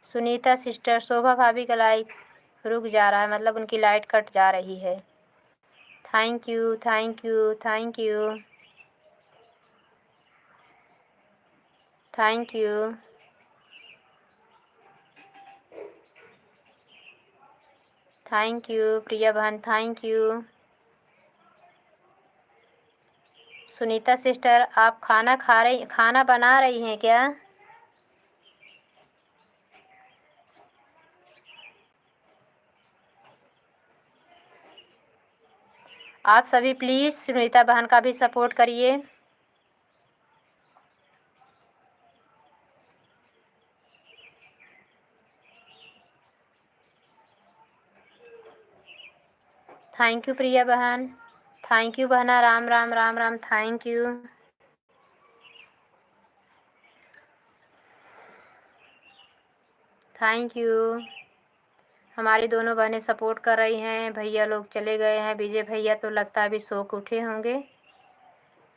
Speaker 1: सुनीता सिस्टर, शोभा भाभी का लाइक रुक जा रहा है, मतलब उनकी लाइट कट जा रही है। Thank you, thank you, thank you, thank you. Thank you Priya बहन, थैंक यू। सुनीता सिस्टर, आप खाना बना रही हैं क्या? आप सभी प्लीज़ सुनीता बहन का भी सपोर्ट करिए। थैंक यू प्रिया बहन, थैंक यू बहना, Ram Ram Ram Ram, thank you. Thank you. हमारी दोनों बहनें सपोर्ट कर रही हैं। भैया लोग चले गए हैं, विजय भैया तो लगता है अभी सो के उठे होंगे,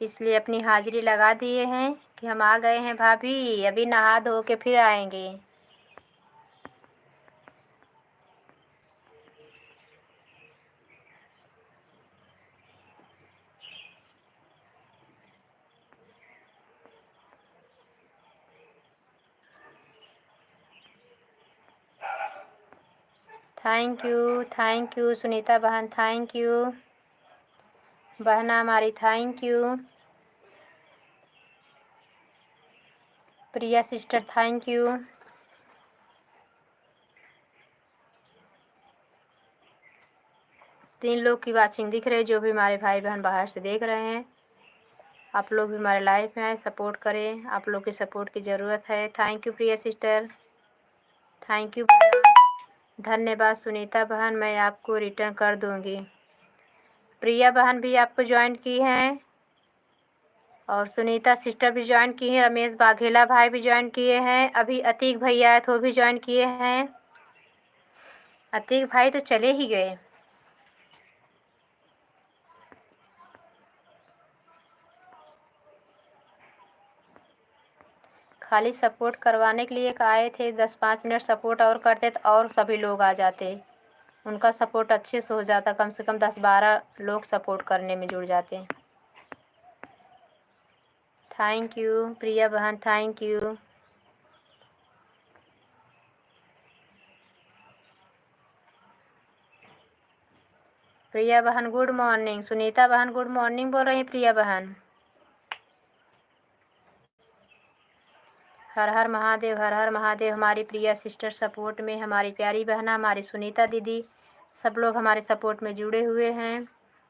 Speaker 1: इसलिए अपनी हाजिरी लगा दिए हैं कि हम आ गए हैं भाभी, अभी नहा धो के फिर आएंगे। थैंक यू सुनीता बहन, थैंक यू बहना हमारी, thank you Priya sister, thank you. तीन लोग की वाचिंग दिख रही है, जो भी हमारे भाई बहन बाहर से देख रहे हैं, आप लोग भी हमारे लाइफ में आए, सपोर्ट करें, आप लोग की सपोर्ट की ज़रूरत है। Thank you Priya sister, thank you बहना, धन्यवाद सुनीता बहन, मैं आपको रिटर्न कर दूंगी। प्रिया बहन भी आपको ज्वाइन की हैं और सुनीता सिस्टर भी ज्वाइन की हैं, रमेश बाघेला भाई भी ज्वाइन किए हैं, अभी अतीक भैया आए तो भी ज्वाइन किए हैं। अतीक भाई तो चले ही गए। खाली सपोर्ट करवाने के लिए आए थे, 10-5 मिनट सपोर्ट और करते तो और सभी लोग आ जाते, उनका सपोर्ट अच्छे से हो जाता, कम से कम 10-12 लोग सपोर्ट करने में जुड़ जाते। थैंक यू प्रिया बहन, थैंक यू। प्रिया बहन गुड मॉर्निंग, सुनीता बहन गुड मॉर्निंग बोल रही हैं प्रिया बहन। हर हर महादेव, हर हर महादेव। हमारी प्रिया सिस्टर सपोर्ट में, हमारी प्यारी बहना, हमारी सुनीता दीदी, सब लोग हमारे सपोर्ट में जुड़े हुए हैं।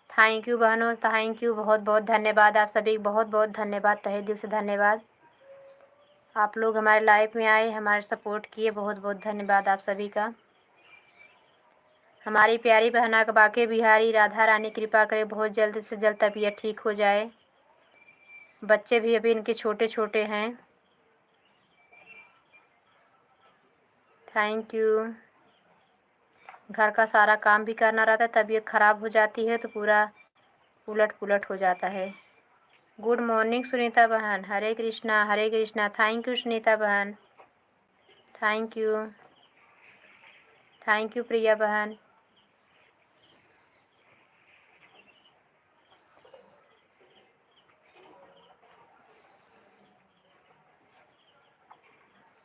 Speaker 1: थैंक यू बहनों, थैंक यू, बहुत बहुत धन्यवाद आप सभी, बहुत बहुत धन्यवाद, तहे दिल से धन्यवाद। आप लोग हमारे लाइफ में आए, हमारे सपोर्ट किए, बहुत बहुत धन्यवाद आप सभी का। हमारी प्यारी बहना का बाके बिहारी राधा रानी कृपा करे बहुत जल्द से जल्द तबीयत ठीक हो जाए। बच्चे भी अभी इनके छोटे छोटे हैं। Thank you. घर का सारा काम भी करना रहता है, तबीयत ख़राब हो जाती है तो पूरा उलट पुलट हो जाता है। गुड मॉर्निंग सुनीता बहन, हरे कृष्णा हरे कृष्णा। थैंक यू सुनीता बहन, thank you. Thank you Priya बहन।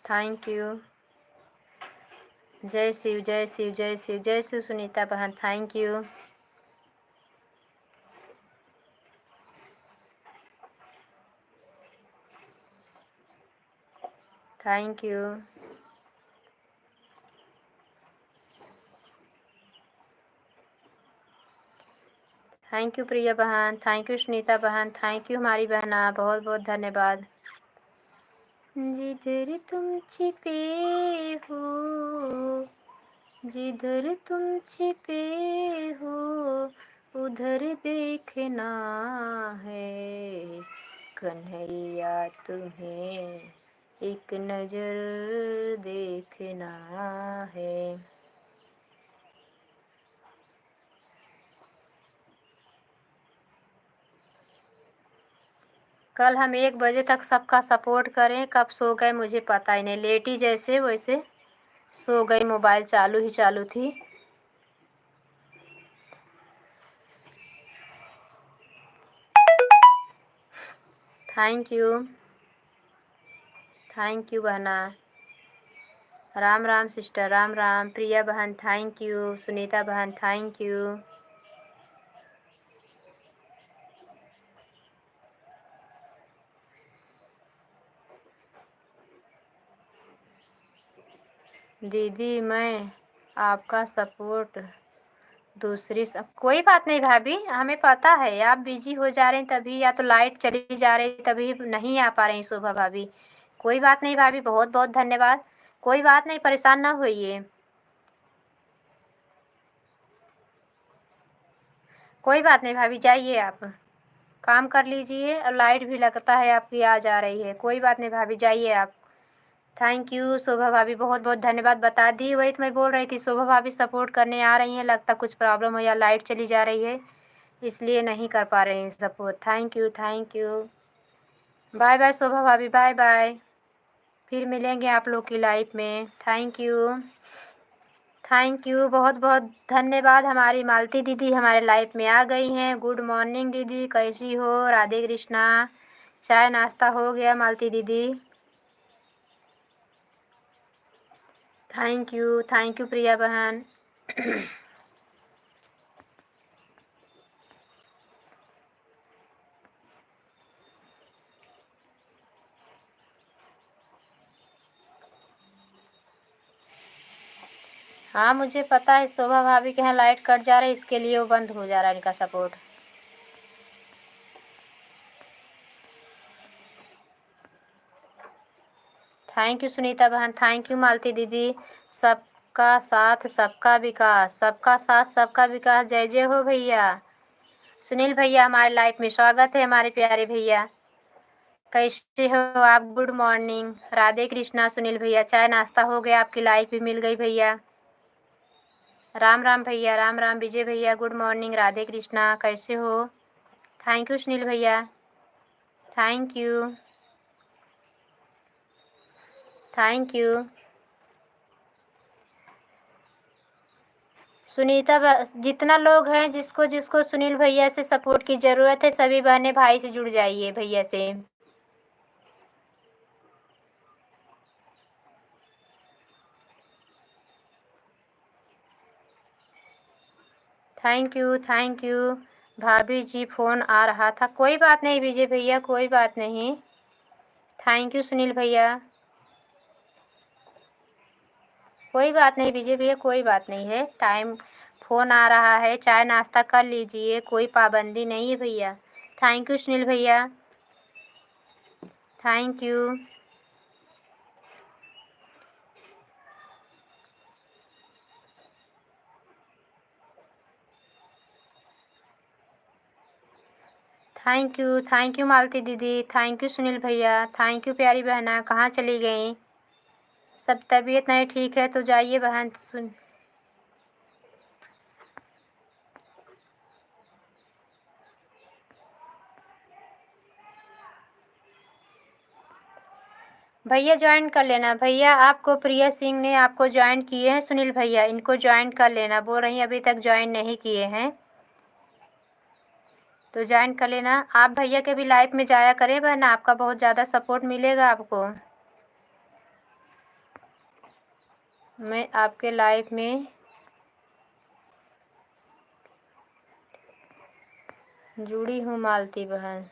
Speaker 1: Thank you. जय शिव जय शिव जय शिव जय शिव सुनीता बहन, thank you. Thank you. Thank you Priya बहन, थैंक यू सुनीता बहन, थैंक यू हमारी बहना, बहुत बहुत धन्यवाद। जिधर तुम छिपे हो, जिधर तुम छिपे हो उधर देखना है, कन्हैया तुम्हें एक नजर देखना है। कल हम 1 बजे तक सबका सपोर्ट करें, कब सो गए मुझे पता ही नहीं। लेटी जैसे वैसे सो गई, मोबाइल चालू ही चालू थी। थैंक यू, थैंक यू बहना। राम राम सिस्टर, राम राम। प्रिया बहन थैंक यू, सुनीता बहन थैंक यू। दीदी मैं आपका सपोर्ट कोई बात नहीं भाभी, हमें पता है आप बिजी हो जा रहे हैं तभी, या तो लाइट चली जा रही तभी नहीं आ पा रही शोभा भाभी। कोई बात नहीं भाभी, बहुत बहुत धन्यवाद। कोई बात नहीं, परेशान ना होइए। कोई बात नहीं भाभी, जाइए आप काम कर लीजिए। और लाइट भी लगता है आपकी आ जा रही है। कोई बात नहीं भाभी, जाइए आप। थैंक यू शोभा भाभी, बहुत बहुत धन्यवाद। बता दी, वही तो मैं बोल रही थी, शोभा भाभी सपोर्ट करने आ रही हैं, लगता कुछ प्रॉब्लम हो या लाइट चली जा रही है इसलिए नहीं कर पा रहे हैं support. Thank you, thank you. Bye bye Shobha भाभी, बाय बाय। फिर मिलेंगे आप लोग की लाइफ में। थैंक यू, थैंक यू, बहुत बहुत धन्यवाद। हमारी मालती दीदी हमारे लाइफ में आ गई हैं। गुड मॉर्निंग दीदी, कैसी हो? राधे कृष्णा। चाय नाश्ता हो गया मालती दीदी? थैंक यू प्रिया बहन। हाँ मुझे पता है, शोभा भाभी के यहाँ लाइट कट जा रही है, इसके लिए वो बंद हो जा रहा है इनका सपोर्ट। थैंक यू सुनीता बहन, थैंक यू मालती दीदी। सबका साथ सबका विकास, सबका साथ सबका विकास। जय जय हो भैया। सुनील भैया हमारे लाइफ में स्वागत है, हमारे प्यारे भैया। कैसे हो आप? Good morning. राधे कृष्णा सुनील भैया, चाय नाश्ता हो गया? आपकी लाइफ भी मिल गई भैया। राम राम भैया, राम राम। विजय भैया गुड मॉर्निंग। राधे कृष्णा, कैसे हो? थैंक यू सुनील भैया, thank you, thank you. Sunita जितना लोग हैं, जिसको जिसको सुनील भैया से सपोर्ट की ज़रूरत है, सभी बहनें भाई से जुड़ जाइए भैया से। Thank you, thank you. भाभी जी फ़ोन आ रहा था। कोई बात नहीं विजय भैया, कोई बात नहीं। थैंक यू सुनील भैया, कोई बात नहीं विजय भैया, कोई बात नहीं है। टाइम फ़ोन आ रहा है, चाय नाश्ता कर लीजिए, कोई पाबंदी नहीं है भैया। थैंक यू सुनील भैया, थैंक यू। थैंक यू मालती दीदी, थैंक यू सुनील भैया, थैंक यू प्यारी बहना। कहाँ चली गई? सब तबीयत नहीं ठीक है तो जाइए बहन। सुन भैया ज्वाइन कर लेना। भैया आपको प्रिया सिंह ने आपको ज्वाइन किए हैं सुनील भैया, इनको ज्वाइन कर लेना। बोल रही हैं अभी तक ज्वाइन नहीं किए हैं तो ज्वाइन कर लेना। आप भैया के भी लाइव में जाया करें बहन, आपका बहुत ज़्यादा सपोर्ट मिलेगा आपको। मैं आपके लाइव में जुड़ी हूँ मालती बहन।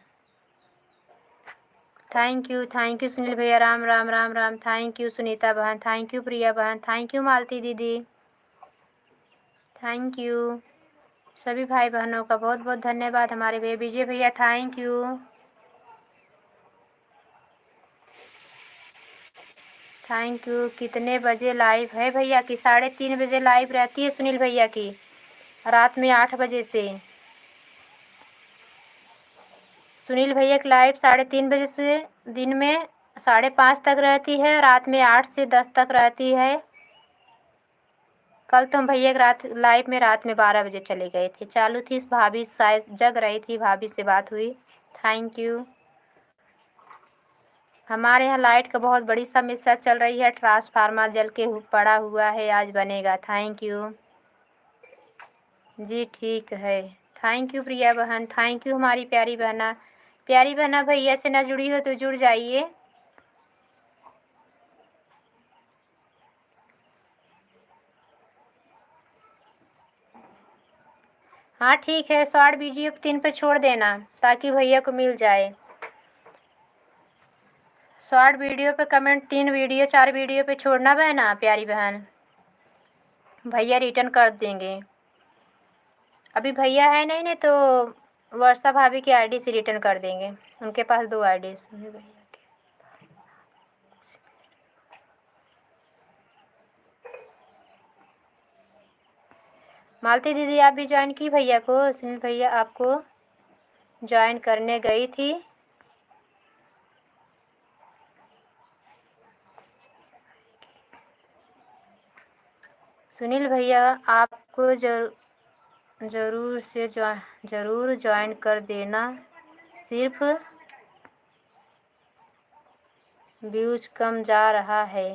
Speaker 1: थैंक यू सुनील भैया, राम राम राम राम। थैंक यू सुनीता बहन, थैंक यू प्रिया बहन, थैंक यू मालती दीदी, थैंक यू सभी भाई बहनों का बहुत बहुत धन्यवाद। हमारे भैया विजय भैया थैंक यू, थैंक यू। कितने बजे लाइव है भैया की? 3:30 बजे लाइव रहती है सुनील भैया की, रात में 8 बजे से। सुनील भैया की लाइव 3:30 बजे से दिन में 5:30 तक रहती है, रात में 8 से 10 तक रहती है। कल तो हम भैया रात लाइव में रात में 12 बजे चले गए थे, चालू थी। भाभी शायद जग रही थी, भाभी से बात हुई। Thank you. हमारे यहाँ लाइट का बहुत बड़ी समस्या चल रही है, ट्रांसफार्मर जल के पड़ा हुआ है, आज बनेगा। थैंक यू जी, ठीक है। थैंक यू प्रिया बहन, थैंक यू हमारी प्यारी बहना। प्यारी बहना भैया से ना जुड़ी हो तो जुड़ जाइए। हाँ ठीक है, शॉर्ट वीडियो 3 पे छोड़ देना ताकि भैया को मिल जाए। शॉर्ट वीडियो पे कमेंट 3 वीडियो 4 वीडियो पे छोड़ना बहना प्यारी बहन, भैया रिटर्न कर देंगे। अभी भैया है नहीं तो वर्षा भाभी की आईडी से रिटर्न कर देंगे, उनके पास 2 आईडी है भैया के। मालती दीदी आप भी ज्वाइन की भैया को? सुनील भैया आपको ज्वाइन करने गई थी। सुनील भैया आपको ज़रूर ज्वाइन कर देना, सिर्फ व्यूज कम जा रहा है।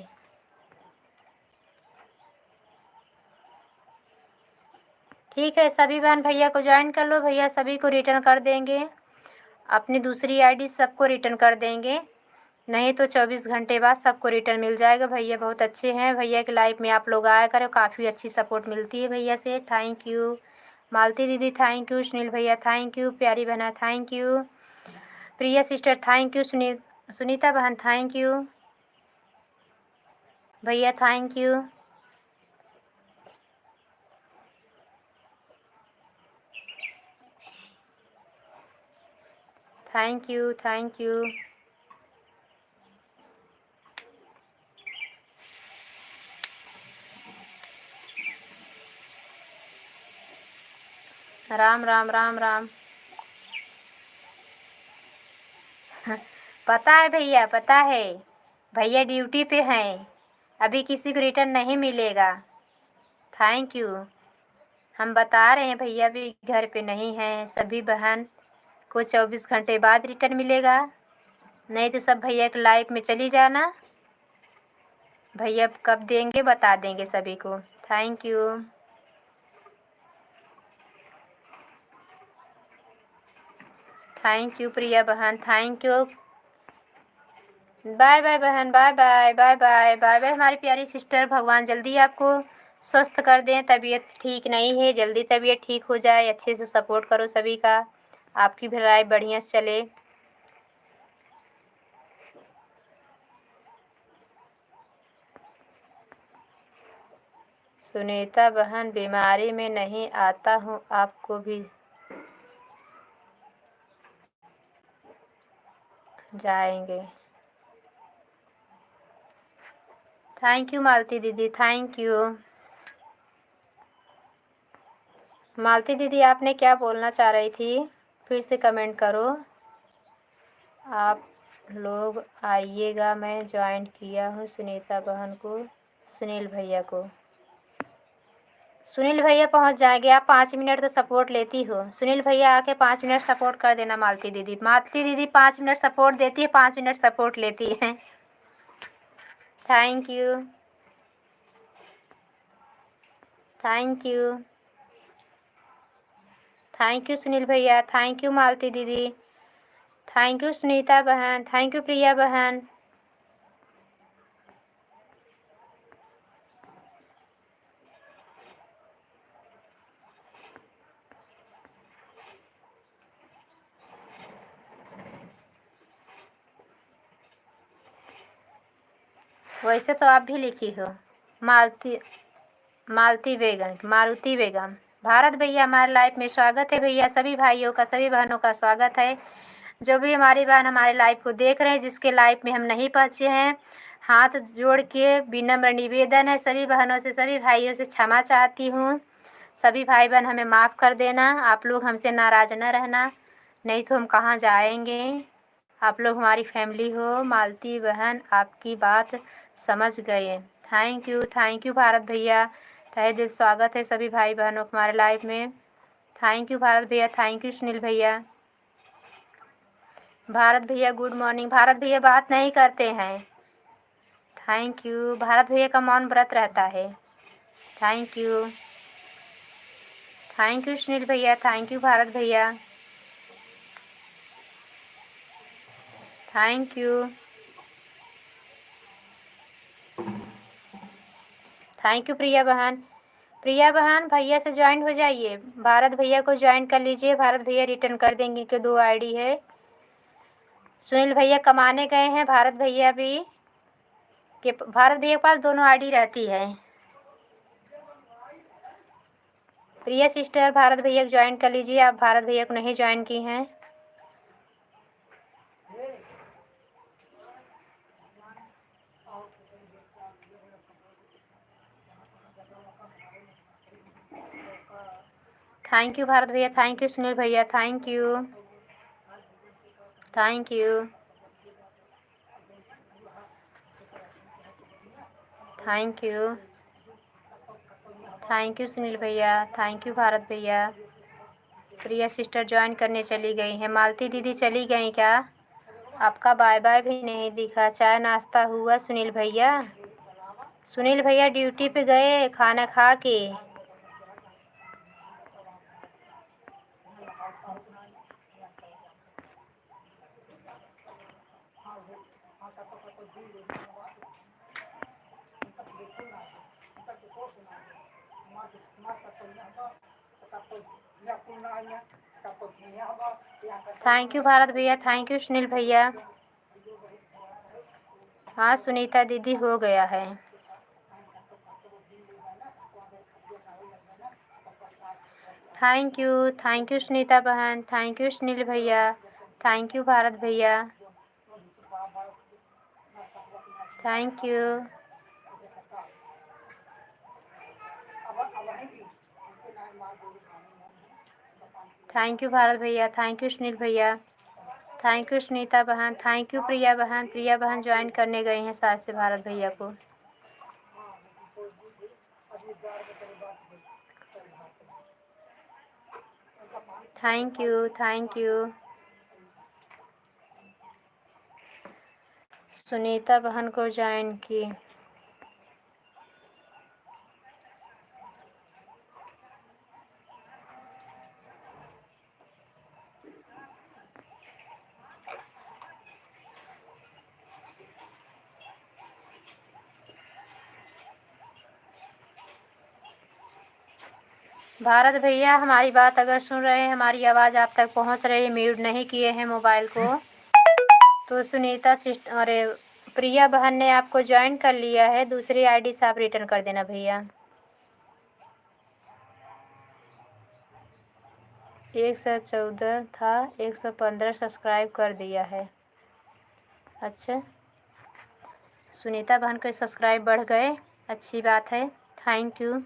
Speaker 1: ठीक है, सभी बहन भैया को ज्वाइन कर लो, भैया सभी को रिटर्न कर देंगे। अपनी दूसरी आईडी सबको रिटर्न कर देंगे, नहीं तो 24 घंटे बाद सबको रिटर्न मिल जाएगा। भैया बहुत अच्छे हैं, भैया के लाइफ में आप लोग आया करो, काफ़ी अच्छी सपोर्ट मिलती है भैया से। थैंक यू मालती दीदी, थैंक यू सुनील भैया, थैंक यू प्यारी बहना, thank you Priya sister, thank you Sunita बहन, थैंक यू भैया, thank you. Thank you thank you. Ram Ram Ram Ram. पता है भैया, पता है भैया ड्यूटी पे हैं, अभी किसी को रिटर्न नहीं मिलेगा। Thank you. हम बता रहे हैं भैया भी घर पे नहीं हैं, सभी बहन को 24 घंटे बाद रिटर्न मिलेगा, नहीं तो सब भैया के लाइफ में चली जाना। भैया कब देंगे बता देंगे सभी को। Thank you. Thank you Priya बहन, थैंक यू। बाय बाय बहन, bye bye bye bye bye bye हमारी प्यारी सिस्टर। भगवान जल्दी आपको स्वस्थ कर दें, तबीयत ठीक नहीं है, जल्दी तबीयत ठीक हो जाए। अच्छे से सपोर्ट करो सभी का, आपकी भी लाइफ बढ़िया से चले। सुनीता बहन बीमारी में नहीं आता हूँ, आपको भी जाएंगे। थैंक यू मालती दीदी, थैंक यू। मालती दीदी आपने क्या बोलना चाह रही थी? फिर से कमेंट करो, आप लोग आइएगा। मैं ज्वाइन किया हूँ सुनीता बहन को, सुनील भैया को। सुनील भैया पहुँच जाएंगे। आप 5 मिनट तो सपोर्ट लेती हो। सुनील भैया आके 5 मिनट सपोर्ट कर देना। मालती दीदी 5 मिनट सपोर्ट देती है, 5 मिनट सपोर्ट लेती है। Thank you, thank you, thank you Sunil भैया, थैंक यू मालती दीदी, थैंक यू सुनीता बहन, थैंक यू प्रिया बहन। वैसे तो आप भी लिखी हो मालती बेगम, मारुति बेगम। भारत भैया हमारे लाइफ में स्वागत है भैया। सभी भाइयों का, सभी बहनों का स्वागत है। जो भी हमारी बहन हमारे लाइफ को देख रहे हैं, जिसके लाइफ में हम नहीं पहुँचे हैं, हाथ जोड़ के विनम्र निवेदन है सभी बहनों से, सभी भाइयों से क्षमा चाहती हूँ। सभी भाई बहन हमें माफ़ कर देना। आप लोग हमसे नाराज़ न रहना, नहीं तो हम कहाँ जाएंगे। आप लोग हमारी फैमिली हो। मालती बहन आपकी बात समझ गए। थैंक यू भारत भैया। तहे दिल स्वागत है सभी भाई बहनों को हमारे लाइफ में। थैंक यू भारत भैया, थैंक यू सुनील भैया। भारत भैया गुड मॉर्निंग। भारत भैया बात नहीं करते हैं। Thank you. भारत भैया का मौन व्रत रहता है। Thank you, thank you Sunil भैया, थैंक यू भारत भैया, thank you, thank you Priya बहन। प्रिया बहन भैया से ज्वाइन हो जाइए। भारत भैया को ज्वाइन कर लीजिए। भारत भैया रिटर्न कर देंगे कि 2 आईडी है। सुनील भैया कमाने गए हैं। भारत भैया के पास दोनों आईडी रहती है। प्रिया सिस्टर भारत भैया को ज्वाइन कर लीजिए। आप भारत भैया को नहीं ज्वाइन की हैं। थैंक यू भारत भैया, थैंक यू सुनील भैया, thank you, thank you, thank you, thank you Sunil भैया, थैंक यू भारत भैया। प्रिया सिस्टर ज्वाइन करने चली गई हैं। मालती दीदी चली गई क्या? आपका बाय बाय भी नहीं दिखा। चाय नाश्ता हुआ सुनील भैया? सुनील भैया ड्यूटी पे गए खाना खा के। थैंक यू भारत भैया, थैंक यू सुनील भैया। हाँ सुनीता दीदी हो गया है। थैंक यू सुनीता बहन, थैंक यू सुनील भैया, थैंक यू भारत भैया, thank you, thank you Bharat भैया, थैंक यू सुनील भैया, थैंक यू सुनीता बहन, थैंक यू प्रिया बहन। प्रिया बहन ज्वाइन करने गई हैं साथ से भारत भैया को। Thank you, thank you. Sunita बहन को ज्वाइन की। भारत भैया हमारी बात अगर सुन रहे हैं, हमारी आवाज़ आप तक पहुंच रही है, म्यूट नहीं किए हैं मोबाइल को, तो सुनीता सिस्टर अरे प्रिया बहन ने आपको ज्वाइन कर लिया है। दूसरी आईडी से आप रिटर्न कर देना भैया। 114 था, 115 सब्सक्राइब कर दिया है। अच्छा सुनीता बहन के सब्सक्राइब बढ़ गए, अच्छी बात है। Thank you.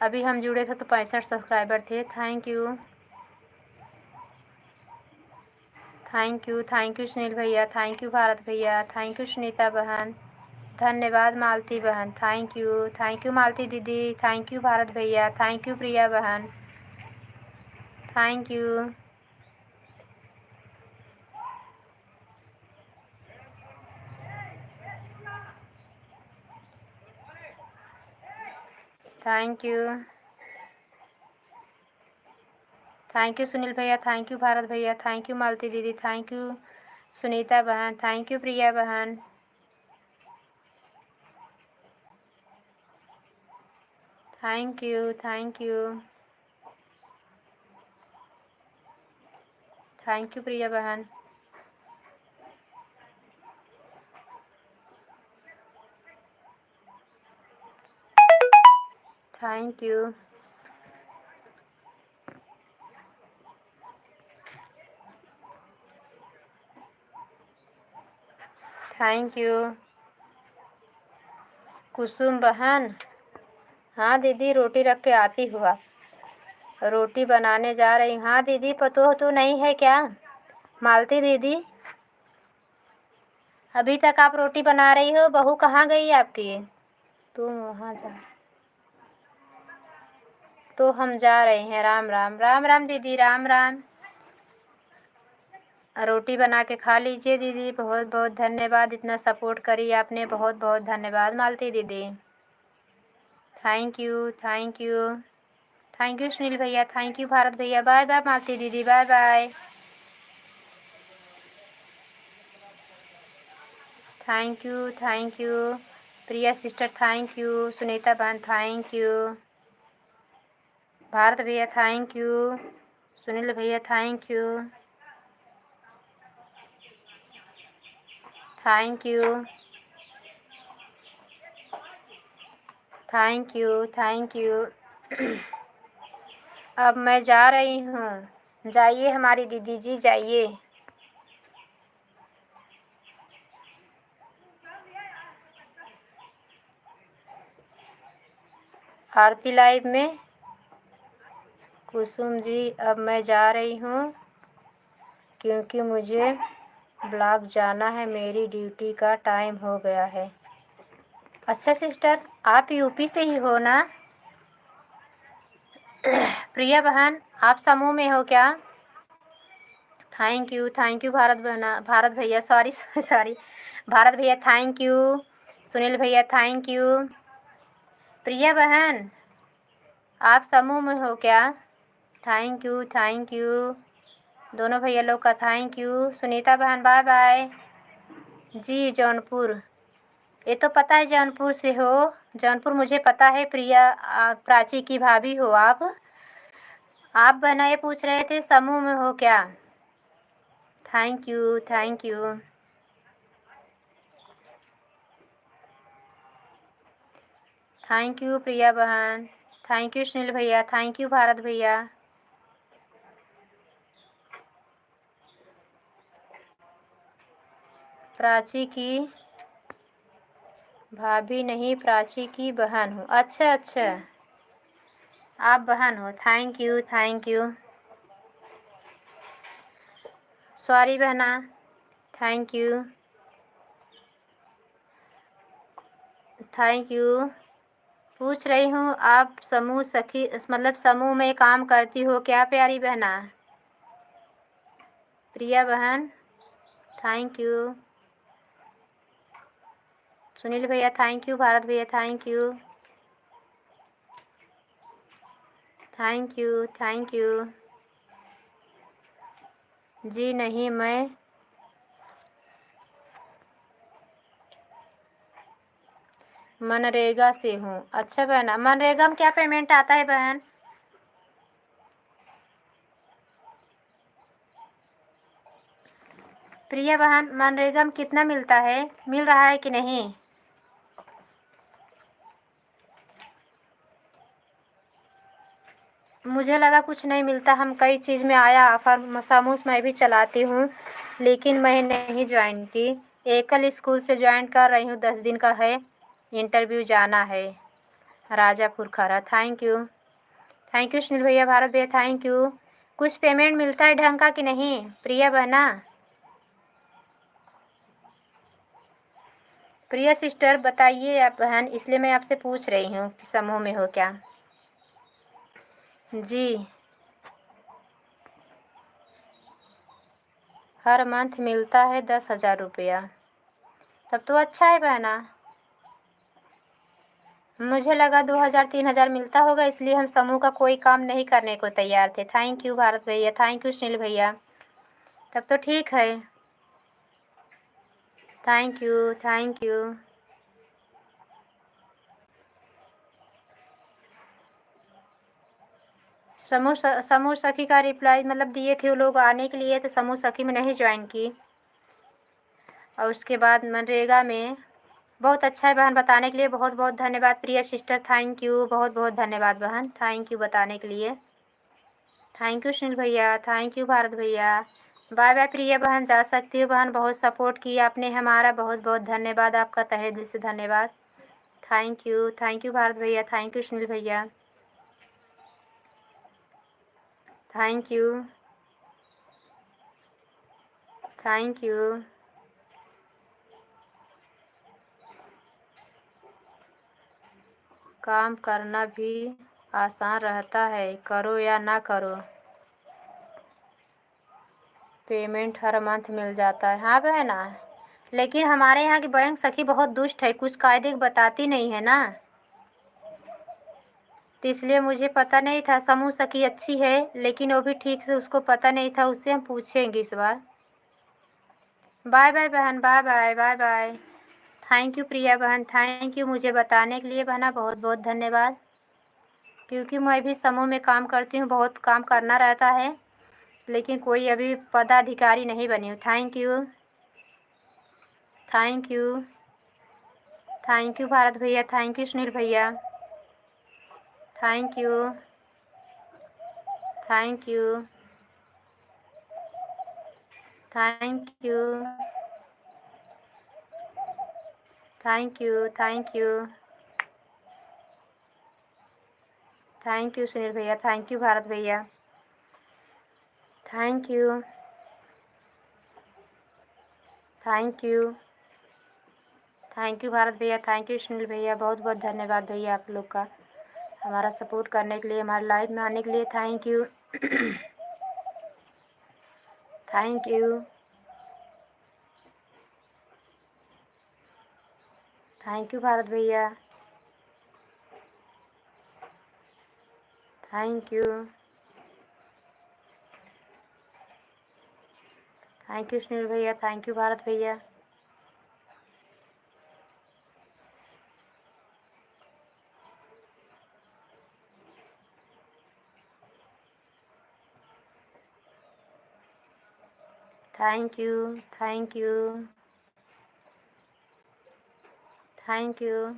Speaker 1: अभी हम जुड़े थे तो 65 सब्सक्राइबर थे। Thank you. Thank you Sunil भैया, थैंक यू भारत भैया, थैंक यू सुनीता बहन, धन्यवाद मालती बहन, थैंक यू मालती दीदी, थैंक यू भारत भैया, थैंक यू प्रिया बहन, thank you. Thank you Sunil भैया, थैंक यू भारत भैया, थैंक यू मालती दीदी, थैंक यू सुनीता बहन, थैंक यू प्रिया बहन, थैंक यू प्रिया बहन, थैंक यू। थैंक यू कुसुम बहन। हाँ दीदी, रोटी रख के आती हूँ। आप रोटी बनाने जा रही। हाँ दीदी, पतोह तो नहीं है क्या मालती दीदी? अभी तक आप रोटी बना रही हो, बहू कहाँ गई आपकी? तुम वहाँ जा। तो हम जा रहे हैं। राम राम। राम राम दीदी, राम राम। रोटी बना के खा लीजिए दीदी। बहुत बहुत धन्यवाद, इतना सपोर्ट करी आपने, बहुत बहुत धन्यवाद मालती दीदी। थैंक यू सुनील भैया, थैंक यू भारत भैया। बाय बाय मालती दीदी, bye bye. Thank you Priya sister, thank you Sunita बहन, थैंक यू भारत भैया, थैंक यू सुनील भैया, थैंक यू थैंक यू। अब मैं जा रही हूँ। जाइए हमारी दीदी जी, जाइए। आरती लाइव में कुसुम जी, अब मैं जा रही हूँ क्योंकि मुझे ब्लॉक जाना है, मेरी ड्यूटी का टाइम हो गया है। अच्छा सिस्टर, आप यूपी से ही हो ना? प्रिया बहन, आप समूह में हो क्या? थैंक यू भारत भैया, सॉरी भारत भैया, थैंक यू सुनील भैया, थैंक यू प्रिया बहन, आप समूह में हो क्या? थैंक यू दोनों भैया लोग का थैंक यू। सुनीता बहन, बाय बाय। जी जौनपुर, ये तो पता है जौनपुर से हो। जौनपुर मुझे पता है। प्रिया, प्राची की भाभी हो आप। बहना ये पूछ रहे थे समूह में हो क्या? थैंक यू प्रिया बहन, थैंक यू सुनील भैया, थैंक यू भारत भैया। प्राची की भाभी नहीं, प्राची की बहन हो। अच्छा, आप बहन हो। थैंक यू सॉरी बहना, थैंक यू पूछ रही हूँ आप समूह सखी, मतलब समूह में काम करती हो क्या प्यारी बहना? प्रिया बहन, थैंक यू सुनील भैया, थैंक यू भारत भैया, थैंक यू जी नहीं, मैं मनरेगा से हूँ। अच्छा बहना, मनरेगा में क्या पेमेंट आता है बहन? प्रिया बहन, मनरेगा में कितना मिलता है? मिल रहा है कि नहीं? मुझे लगा कुछ नहीं मिलता। हम कई चीज़ में आया ऑफर, समूह मैं भी चलाती हूँ, लेकिन मैं नहीं ज्वाइन की। एकल स्कूल से ज्वाइन कर रही हूँ, 10 दिन का है, इंटरव्यू जाना है। राजापुर खरा। थैंक यू सुनील भैया, भारत भैया, थैंक यू। कुछ पेमेंट मिलता है ढंग का कि नहीं प्रिया बहना? प्रिया सिस्टर बताइए आप बहन, इसलिए मैं आपसे पूछ रही हूँ कि समूह में हो क्या। जी, हर मंथ मिलता है 10,000 रुपया। तब तो अच्छा है बहना। मुझे लगा 2,000 3,000 मिलता होगा, इसलिए हम समूह का कोई काम नहीं करने को तैयार थे। थैंक यू भारत भैया, थैंक यू सुनील भैया। तब तो ठीक है। Thank you, thank you. समूह सखी का रिप्लाई मतलब दिए थे वो लोग आने के लिए, तो समूह सखी में नहीं ज्वाइन की। और उसके बाद मनरेगा में बहुत अच्छा है बहन, बताने के लिए बहुत बहुत धन्यवाद प्रिया सिस्टर, थैंक यू, बहुत बहुत धन्यवाद बहन, थैंक यू बताने के लिए। थैंक यू सुनील भैया, थैंक यू भारत भैया। बाय बाय प्रिया बहन, जा सकती हो बहन, बहुत सपोर्ट किया आपने हमारा, बहुत बहुत धन्यवाद आपका, तहे दिल से धन्यवाद। थैंक यू भारत भैया, थैंक यू सुनील भैया, थैंक यू, थैंक यू। काम करना भी आसान रहता है, करो या ना करो, पेमेंट हर मंथ मिल जाता है। हाँ बहना, लेकिन हमारे यहाँ की बैंक सखी बहुत दुष्ट है, कुछ कायदे बताती नहीं है ना, तो इसलिए मुझे पता नहीं था। समूह सखी अच्छी है, लेकिन वो भी ठीक से उसको पता नहीं था, उससे हम पूछेंगे इस बार। बाय बाय बहन, bye bye, bye bye. Thank you Priya बहन, थैंक यू मुझे बताने के लिए बहना, बहुत बहुत धन्यवाद। क्योंकि मैं भी समूह में काम करती हूँ, बहुत काम करना रहता है, लेकिन कोई अभी पदाधिकारी नहीं बनी हूँ। Thank you, thank you, thank you Bharat भैया, थैंक यू सुनील भैया, thank you, thank you, thank you, thank you, thank you, thank you Sunil भैया, थैंक यू भारत भैया, thank you, thank you, thank you Bharat भैया, थैंक यू सुनील भैया, बहुत बहुत धन्यवाद भैया आप लोग का, हमारा सपोर्ट करने के लिए, हमारे लाइव में आने के लिए। Thank you, thank you, thank you Bharat भैया, thank you, thank you Sunil भैया, थैंक यू भारत भैया, thank you, thank you, thank you,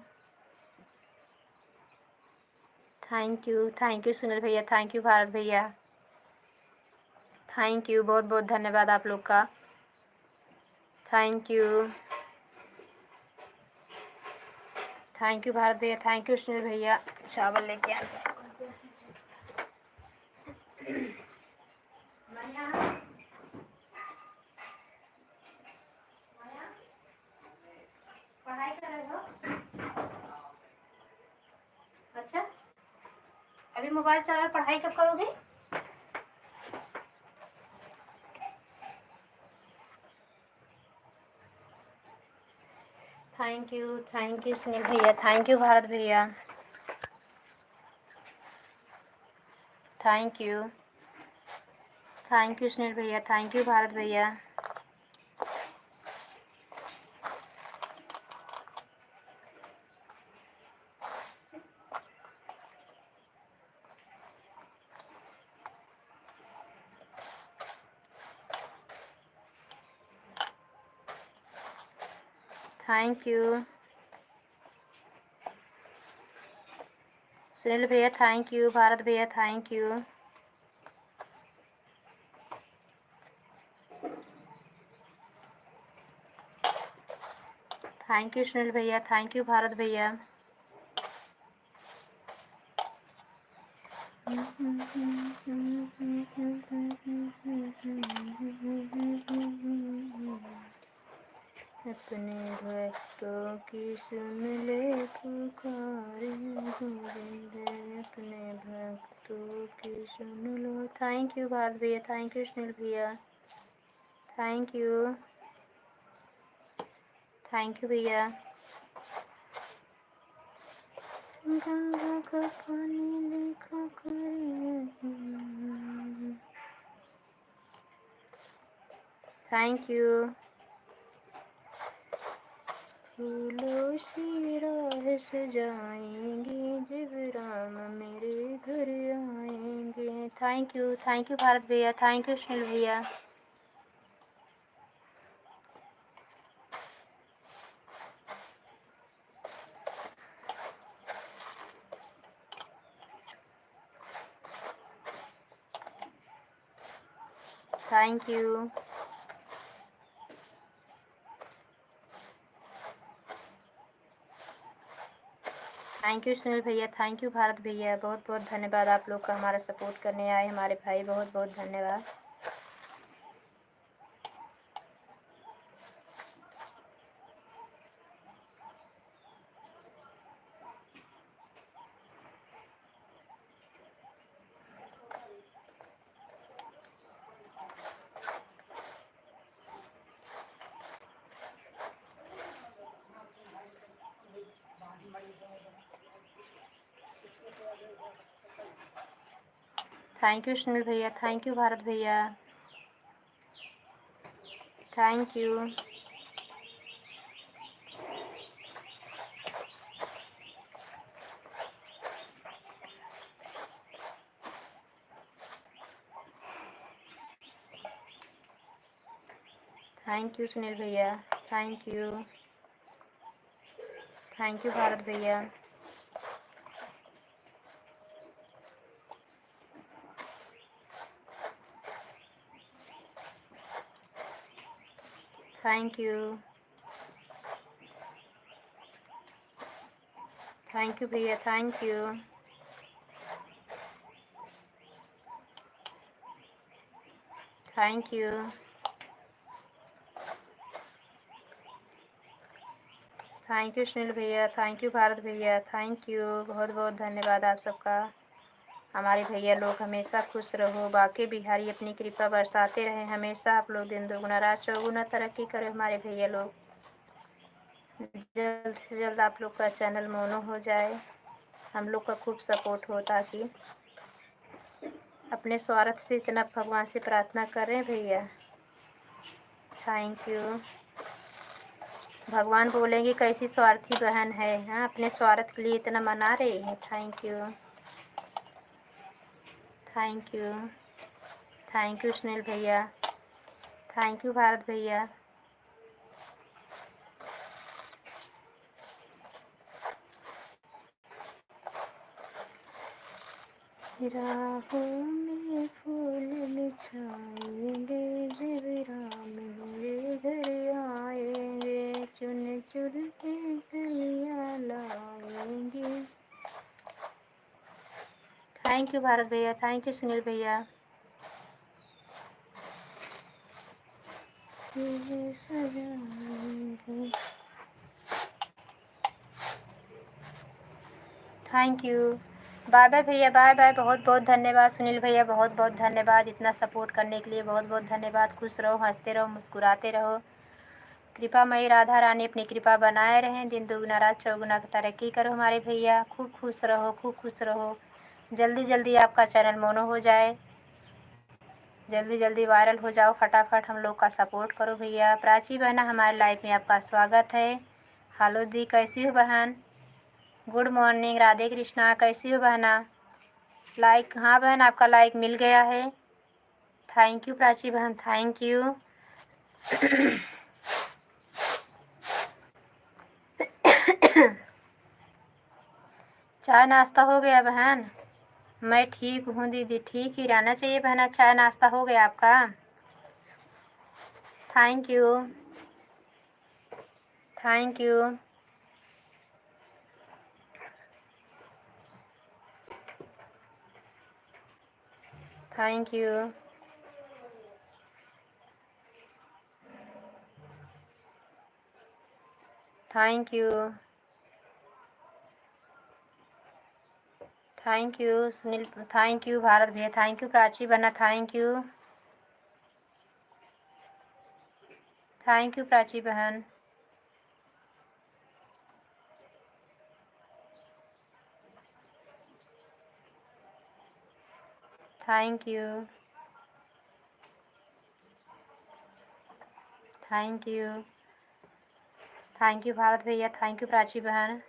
Speaker 1: thank you, thank you Sunil भैया, थैंक यू भारत भैया, थैंक यू, बहुत बहुत धन्यवाद आप लोग का, thank you, thank you Bharat भैया, थैंक यू सुनील भैया। चावल लेके आ पढ़ाई कर रहे हो? अच्छा, अभी मोबाइल चला रहे, पढ़ाई कब करोगे? थैंक यू सुनील भैया, थैंक यू भारत भैया, थैंक यू सुनील भैया, थैंक यू भारत भैया, थैंक यू सुनील भैया, थैंक यू भारत भैया, thank you, thank you Sunil भैया, थैंक यू भारत भैया, अपने भक्तों की सुन ले पुकार गोविंद, अपने भक्तों की सुन लो। थैंक यू भारत भैया, थैंक यू सुनील भैया, थैंक यू भैया। गंगा का पानी देखा करे, थैंक यू। फूलों से राह सजाएंगे जब राम मेरे घर आएंगे। थैंक यू भारत भैया, थैंक यू सुनील भैया। Thank you. Thank you Sunil भैया, थैंक यू भारत भैया, बहुत बहुत धन्यवाद आप लोग का हमारा सपोर्ट करने आए हमारे भाई, बहुत बहुत धन्यवाद। थैंक यू सुनील भैया, थैंक यू भारत भैया, thank you. Thank you Sunil भैया, थैंक यू भारत भैया। थैंक यू भैया, thank you. Thank you Sunil भैया, थैंक यू भारत भैया, थैंक यू, बहुत बहुत धन्यवाद आप सबका। हमारे भैया लोग हमेशा खुश रहो, बाकी बिहारी अपनी कृपा बरसाते रहे हमेशा, आप लोग दिन दुगुना रात चौगुना तरक्की करें हमारे भैया लोग। जल्द से जल्द आप लोग का चैनल मोनो हो जाए, हम लोग का खूब सपोर्ट हो, ताकि अपने स्वार्थ से इतना भगवान से प्रार्थना करें भैया। Thank you. भगवान बोलेंगे कैसी स्वार्थी बहन है, हाँ अपने स्वार्थ के लिए इतना मना रही है। थैंक यू सुनील भैया, थैंक यू भारत भैया। राहों में फूल बिछाएंगे जब राम मेरे घर आएंगे, चुन चुन के कलियां लाएंगे। थैंक यू भारत भैया, थैंक यू सुनील भैया। थैंक यू, बाय बाय भैया, बाय बाय, बहुत बहुत धन्यवाद सुनील भैया, बहुत बहुत धन्यवाद इतना सपोर्ट करने के लिए, बहुत बहुत धन्यवाद। खुश रहो, हंसते रहो, मुस्कुराते रहो, कृपा मई राधा रानी अपनी कृपा बनाए रहें, दिन दुगुना रात चौगुना तरक्की करो हमारे भैया, खूब खुश रहो, खूब खुश रहो। जल्दी जल्दी आपका चैनल मोनो हो जाए, जल्दी जल्दी वायरल हो जाओ फटाफट, हम लोग का सपोर्ट करो भैया। प्राची बहना हमारे लाइफ में आपका स्वागत है। हेलो दी, कैसी हो बहन? गुड मॉर्निंग, राधे कृष्णा, कैसी हो बहना? लाइक, हाँ बहन आपका लाइक मिल गया है। थैंक यू प्राची बहन, थैंक यू। चाय नाश्ता हो गया बहन? मैं ठीक हूँ दीदी, ठीक ही रहना चाहिए बहना। चाय नाश्ता हो गया आपका? Thank you thank you thank you. Thank you, thank you Sunil, thank you Bharat भैया, थैंक यू प्राची बहना, thank you, thank you Prachi बहन। Thank you, thank you, thank you Bharat भैया, थैंक यू प्राची बहन।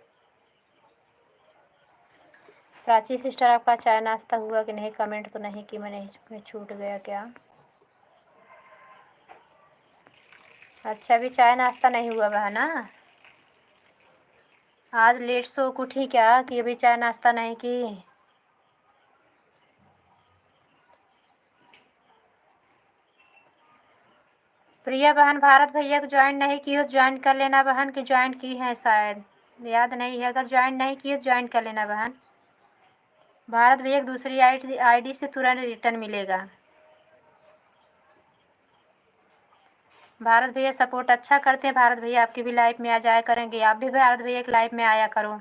Speaker 1: प्राची सिस्टर आपका चाय नाश्ता हुआ कि नहीं? कमेंट तो नहीं कि मैं छूट गया क्या? अच्छा, अभी चाय नाश्ता नहीं हुआ बहना? आज लेट सो के उठी क्या कि अभी चाय नाश्ता नहीं की? प्रिया बहन भारत भैया को ज्वाइन नहीं की हो ज्वाइन कर लेना बहन, कि ज्वाइन की है शायद, याद नहीं है। अगर ज्वाइन नहीं की हो ज्वाइन कर लेना बहन। भारत भैया को दूसरी आईडी से तुरंत रिटर्न मिलेगा। भारत भैया सपोर्ट अच्छा करते हैं। भारत भैया आपकी भी लाइफ में आ जाया करेंगे, आप भी भारत भैया की लाइफ में आया करो,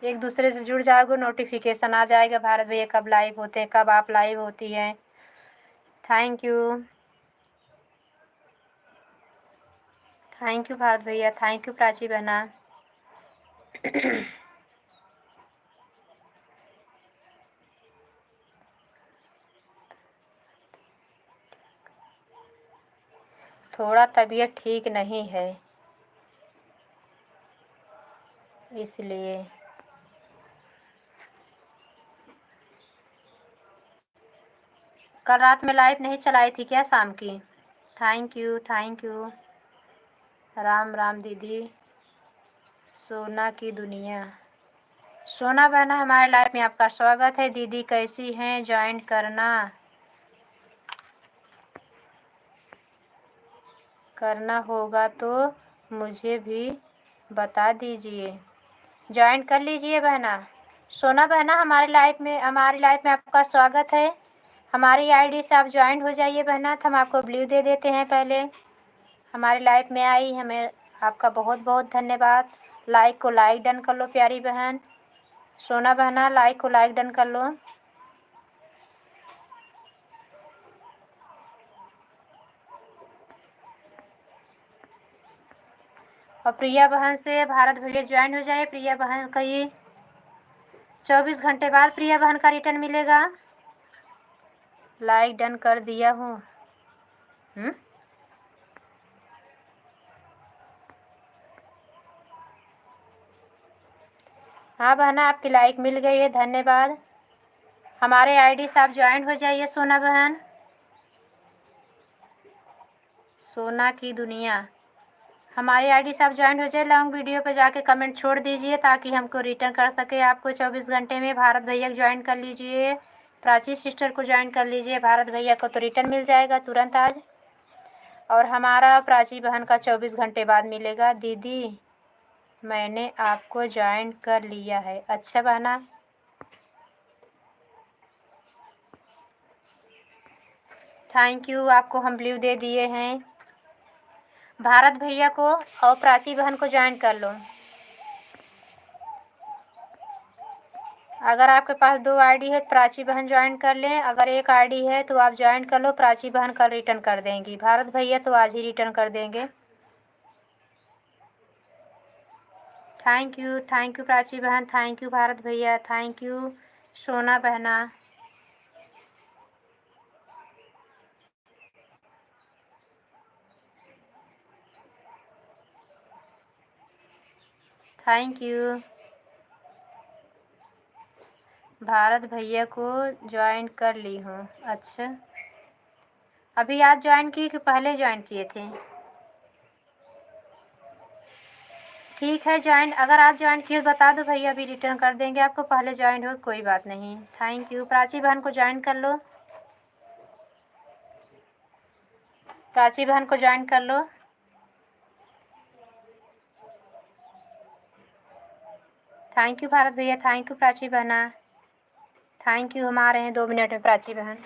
Speaker 1: एक दूसरे से जुड़ जाओगे, नोटिफिकेशन आ जाएगा भारत भैया कब लाइव होते हैं, कब आप लाइव होती हैं। Thank you, thank you Bharat भैया, थैंक यू प्राची बहना। थोड़ा तबीयत ठीक नहीं है इसलिए। कल रात में लाइव नहीं चलाई थी क्या शाम की? Thank you, thank you, Ram Ram दीदी। सोना की दुनिया, सोना बहना हमारे लाइफ में आपका स्वागत है। दीदी कैसी हैं? ज्वाइन करना होगा तो मुझे भी बता दीजिए, ज्वाइन कर लीजिए बहना। सोना बहना हमारी लाइफ में आपका स्वागत है। हमारी आईडी से आप ज्वाइन हो जाइए बहना, तो हम आपको ब्लू दे देते हैं। पहले हमारी लाइफ में आई, हमें आपका बहुत बहुत धन्यवाद। लाइक को लाइक डन कर लो प्यारी बहन। सोना बहना लाइक को लाइक डन कर लो। और प्रिया बहन से भारत भैया ज्वाइन हो जाए। प्रिया बहन का ये 24 घंटे बाद प्रिया बहन का रिटर्न मिलेगा। लाइक डन कर दिया हूँ। हाँ बहना, आपकी लाइक मिल गई है, धन्यवाद। हमारे आईडी से आप ज्वाइन हो जाइए सोना बहन। सोना की दुनिया, हमारी आईडी से आप ज्वाइन हो जाए। लॉन्ग वीडियो पे जाके कमेंट छोड़ दीजिए ताकि हमको रिटर्न कर सके आपको 24 घंटे में। भारत भैया को ज्वाइन कर लीजिए, प्राची सिस्टर को ज्वाइन कर लीजिए। भारत भैया को तो रिटर्न मिल जाएगा तुरंत आज, और हमारा प्राची बहन का 24 घंटे बाद मिलेगा। दीदी मैंने आपको ज्वाइन कर लिया है। अच्छा बहना, थैंक यू, आपको हम ब्लू दे दिए हैं। भारत भैया को और प्राची बहन को ज्वाइन कर लो। अगर आपके पास 2 आईडी है तो प्राची बहन ज्वाइन कर लें, अगर एक आईडी है तो आप ज्वाइन कर लो। प्राची बहन कल रिटर्न कर देंगी, भारत भैया तो आज ही रिटर्न कर देंगे। थैंक यू प्राची बहन, थैंक यू भारत भैया, थैंक यू सोना बहना। थैंक यू, भारत भैया को ज्वाइन कर ली हूँ। अच्छा, अभी आज ज्वाइन की कि पहले ज्वाइन किए थे? ठीक है ज्वाइन, अगर आज ज्वाइन किए बता दो भैया, अभी रिटर्न कर देंगे आपको। पहले ज्वाइन हो कोई बात नहीं। थैंक यू, प्राची बहन को ज्वाइन कर लो। प्राची बहन को ज्वाइन कर लो। थैंक यू भारत भैया, थैंक यू प्राची बहना, थैंक यू। हम आ रहे हैं 2 मिनट में प्राची बहन।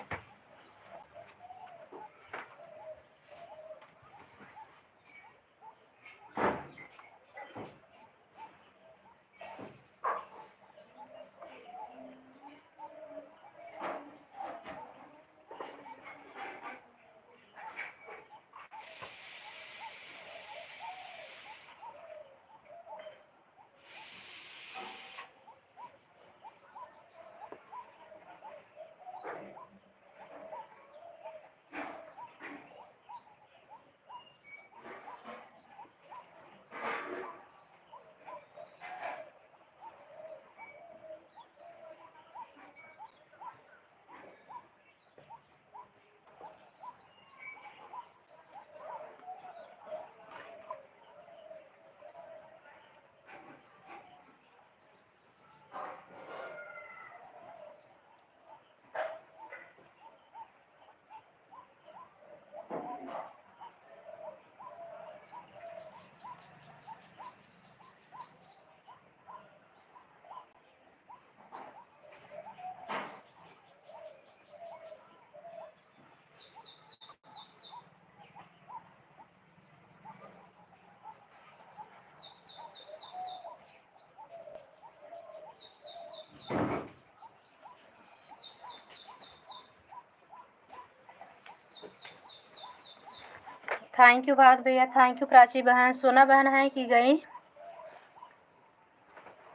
Speaker 1: थैंक यू भारत भैया, थैंक यू प्राची बहन। सोना बहन है कि गई?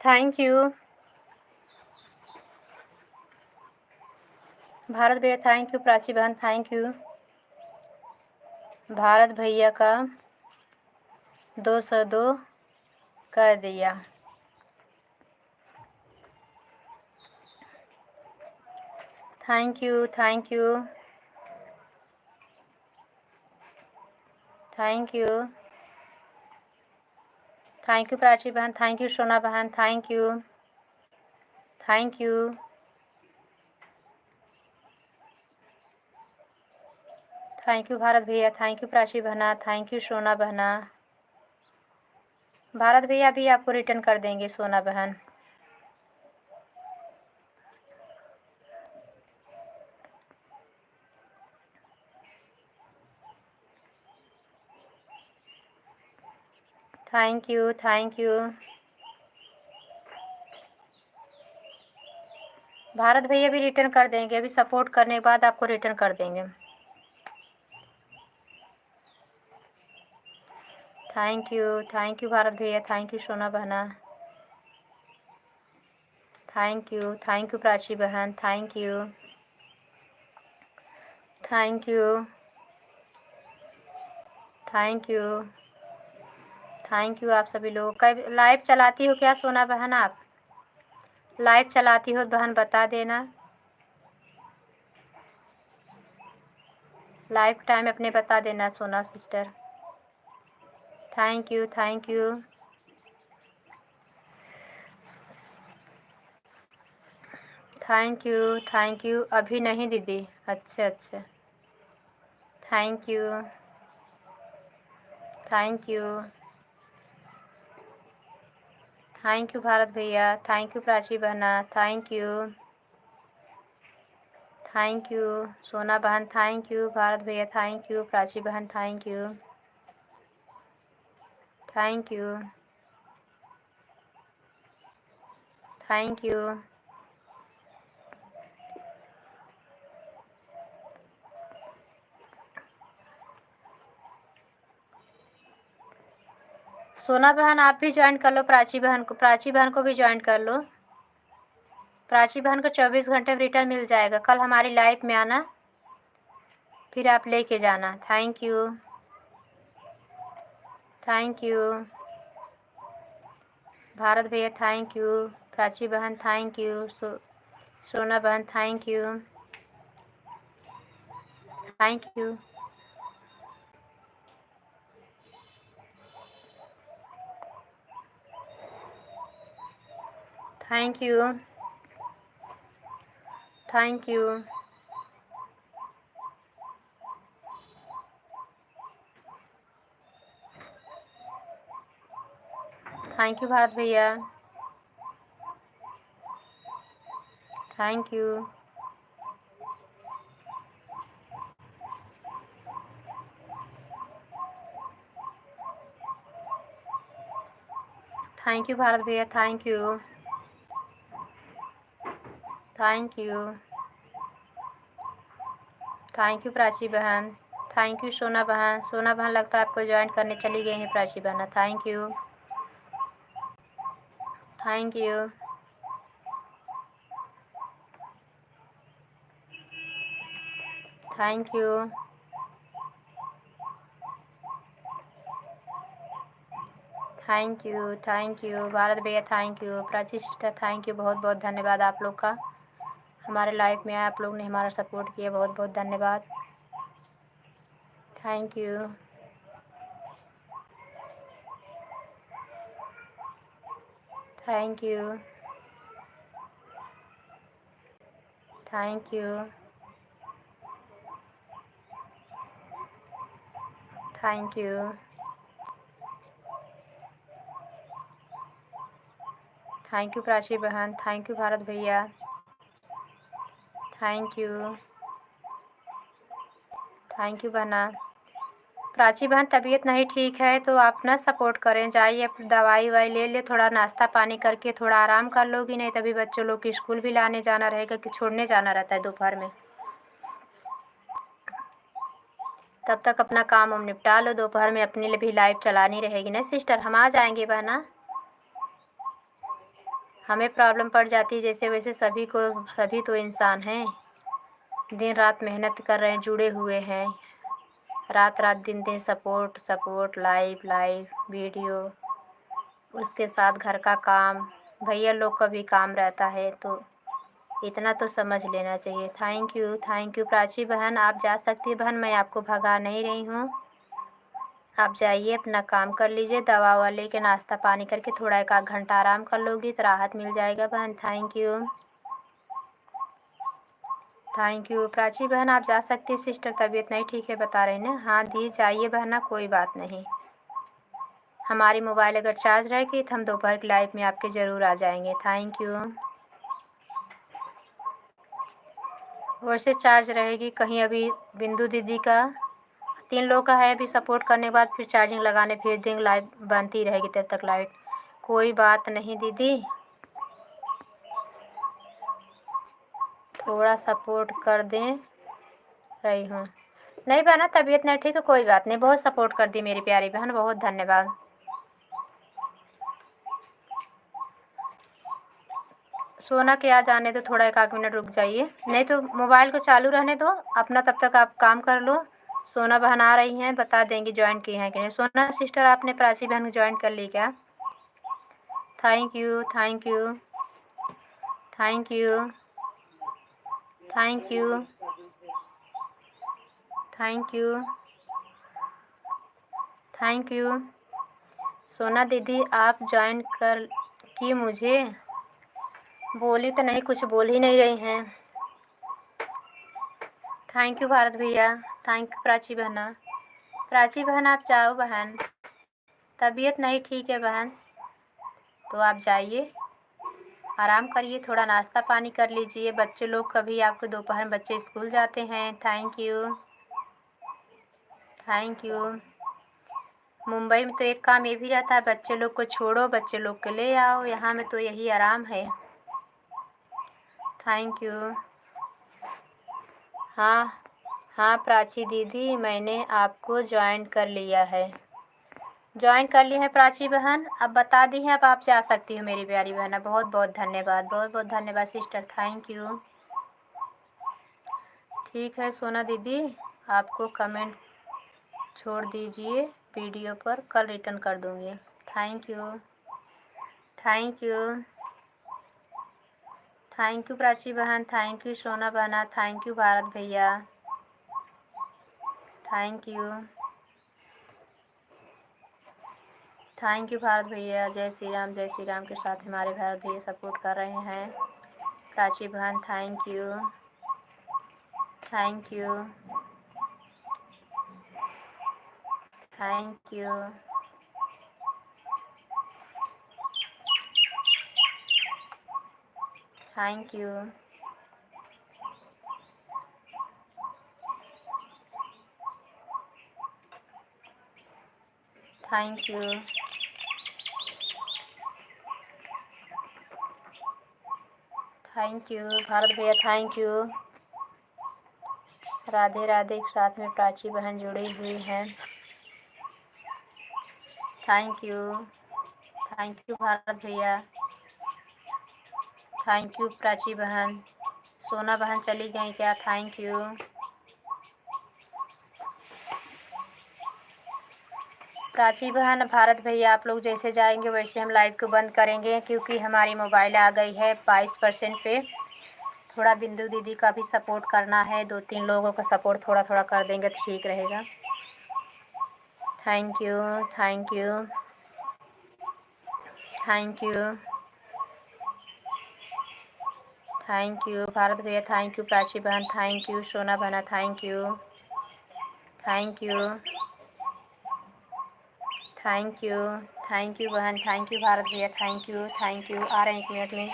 Speaker 1: थैंक यू भारत भैया, थैंक यू प्राची बहन, थैंक यू। भारत भैया का 202 कर दिया। Thank you, thank you, thank you, thank you Prachi बहन, थैंक यू सोना बहन, thank you, thank you, thank you Bharat भैया, थैंक यू प्राची बहना, थैंक यू सोना बहना। भारत भैया भी आपको रिटर्न कर देंगे सोना बहन। Thank you, thank you Bharat भैया भी रिटर्न कर देंगे, अभी सपोर्ट करने के बाद आपको रिटर्न कर देंगे। थैंक यू भारत भैया, थैंक यू सोना बहना, थैंक यू प्राची बहन, thank you, thank you, thank you, thank you आप सभी लोग। कब लाइव चलाती हो क्या सोना बहन? आप लाइव चलाती हो तो बहन बता देना। लाइव टाइम अपने बता देना सोना sister. Thank you, thank you, thank you, thank you. अभी नहीं दीदी, अच्छा अच्छा, thank you, thank you, thank you Bharat भैया, थैंक यू प्राची बहना, thank you, thank you Sona बहन, थैंक यू भारत भैया, थैंक यू प्राची बहन, thank you, thank you, thank you, Sona बहन आप भी ज्वाइन कर लो प्राची बहन को, प्राची बहन को भी ज्वाइन कर लो। प्राची बहन को 24 घंटे में रिटर्न मिल जाएगा। कल हमारी लाइफ में आना, फिर आप लेके जाना। Thank you, thank you Bharat भैया, थैंक यू प्राची बहन, थैंक यू सोना बहन, thank you, thank you, thank you, thank you, thank you Bharat भैया, thank you, thank you Bharat भैया, thank you, thank you, thank you Prachi बहन, थैंक यू सोना बहन। सोना बहन लगता है आपको ज्वाइन करने चली गई हैं प्राची बहन। Thank you, thank you, thank you, thank you Bharat भैया, thank you Prachi sister, thank you, बहुत बहुत धन्यवाद आप लोग का। हमारे लाइफ में आप लोग ने हमारा सपोर्ट किया, बहुत बहुत धन्यवाद। Thank you, thank you, thank you, thank you, thank you Prachi बहन, थैंक यू भारत भैया, थैंक यू, थैंक यू बहना। प्राची बहन तबीयत नहीं ठीक है तो आप ना सपोर्ट करें, जाइए दवाई वाई ले ले, थोड़ा नाश्ता पानी करके थोड़ा आराम कर लोगी, नहीं तभी बच्चों लोग की स्कूल भी लाने जाना रहेगा कि छोड़ने जाना रहता है दोपहर में। तब तक अपना काम वाम निपटा लो, दोपहर में अपने लिए भी लाइव चलानी रहेगी ना सिस्टर। हम आ जाएंगे बहना, हमें प्रॉब्लम पड़ जाती है जैसे वैसे सभी को, सभी तो इंसान हैं, दिन रात मेहनत कर रहे हैं, जुड़े हुए हैं, रात रात दिन दिन support support, live live video, उसके साथ घर का काम, भैया लोग का भी काम रहता है, तो इतना तो समझ लेना चाहिए। थैंक यू प्राची बहन, आप जा सकती है बहन, मैं आपको भगा नहीं रही हूँ, आप जाइए अपना काम कर लीजिए, दवा ववा लेके नाश्ता पानी करके थोड़ा 1 आध घंटा आराम कर लोगी तो राहत मिल जाएगा बहन। थैंक यू प्राची बहन, आप जा सकती है सिस्टर, तबीयत नहीं ठीक है बता रही ना। हाँ दी जाइए बहना, कोई बात नहीं, हमारी मोबाइल अगर चार्ज रहेगी तो हम दोपहर की लाइव में आपके ज़रूर आ जाएंगे। Thank you. वैसे चार्ज रहेगी कहीं, अभी बिंदु दीदी का 3 लोग का है, अभी सपोर्ट करने के बाद फिर चार्जिंग लगाने भेज देंगे, लाइव बनती रहेगी तब तक लाइट, कोई बात नहीं दीदी, थोड़ा सपोर्ट कर दें रही हूँ। नहीं बहना तबीयत नहीं ठीक है, कोई बात नहीं, बहुत सपोर्ट कर दी मेरी प्यारी बहन, बहुत धन्यवाद। सोना के आ जाने दो, थोड़ा 1 आध मिनट रुक जाइए, नहीं तो मोबाइल को चालू रहने दो अपना, तब तक आप काम कर लो। सोना बहन आ रही हैं, बता देंगी ज्वाइन की हैं कि नहीं। सोना सिस्टर आपने प्राची बहन ज्वाइन कर ली क्या? Thank you thank you thank you thank you thank you thank you. सोना दीदी आप ज्वाइन कर की मुझे बोली तो नहीं, कुछ बोल ही नहीं रही हैं। थैंक यू भारत भैया, थैंक यू प्राची बहना। प्राची बहन आप जाओ बहन, तबीयत नहीं ठीक है बहन, तो आप जाइए आराम करिए, थोड़ा नाश्ता पानी कर लीजिए, बच्चे लोग कभी आपको दोपहर में बच्चे स्कूल जाते हैं। Thank you. मुंबई में तो एक काम ये भी रहता है, बच्चे लोग को छोड़ो, बच्चे लोग को ले आओ, यहाँ में तो यही आराम है। Thank you. हाँ प्राची दीदी मैंने आपको ज्वाइन कर लिया है, ज्वाइन कर ली है प्राची बहन, अब बता दी है, अब आप जा सकती हो मेरी प्यारी बहन। बहुत बहुत धन्यवाद, बहुत बहुत धन्यवाद सिस्टर, थैंक यू। ठीक है सोना दीदी, आपको कमेंट छोड़ दीजिए वीडियो पर, कल रिटर्न कर दूँगी। थैंक यू प्राची बहन, थैंक यू सोना बहना, थैंक यू भारत भैया, थैंक यू भारत भैया। जय श्री राम के साथ हमारे भारत भैया सपोर्ट कर रहे हैं। प्राची बहन thank you thank you thank you thank you thank you thank you Bharat भैया, थैंक यू। राधे राधे के साथ में प्राची बहन जुड़ी हुई हैं। थैंक यू भारत भैया, थैंक यू प्राची बहन। सोना बहन चली गई क्या? Thank you. प्राची बहन भारत भैया आप लोग जैसे जाएंगे वैसे हम लाइव को बंद करेंगे, क्योंकि हमारी मोबाइल आ गई है 22% पे। थोड़ा बिंदु दीदी का भी सपोर्ट करना है, 2-3 लोगों का सपोर्ट थोड़ा थोड़ा कर देंगे तो ठीक रहेगा। Thank you thank you thank you thank you Bharat भैया, थैंक यू प्राची बहन, थैंक यू सोना बहना, thank you thank you thank you thank you बहन, थैंक यू भारत भैया, थैंक यू। आ रहे हैं 1 मिनट में।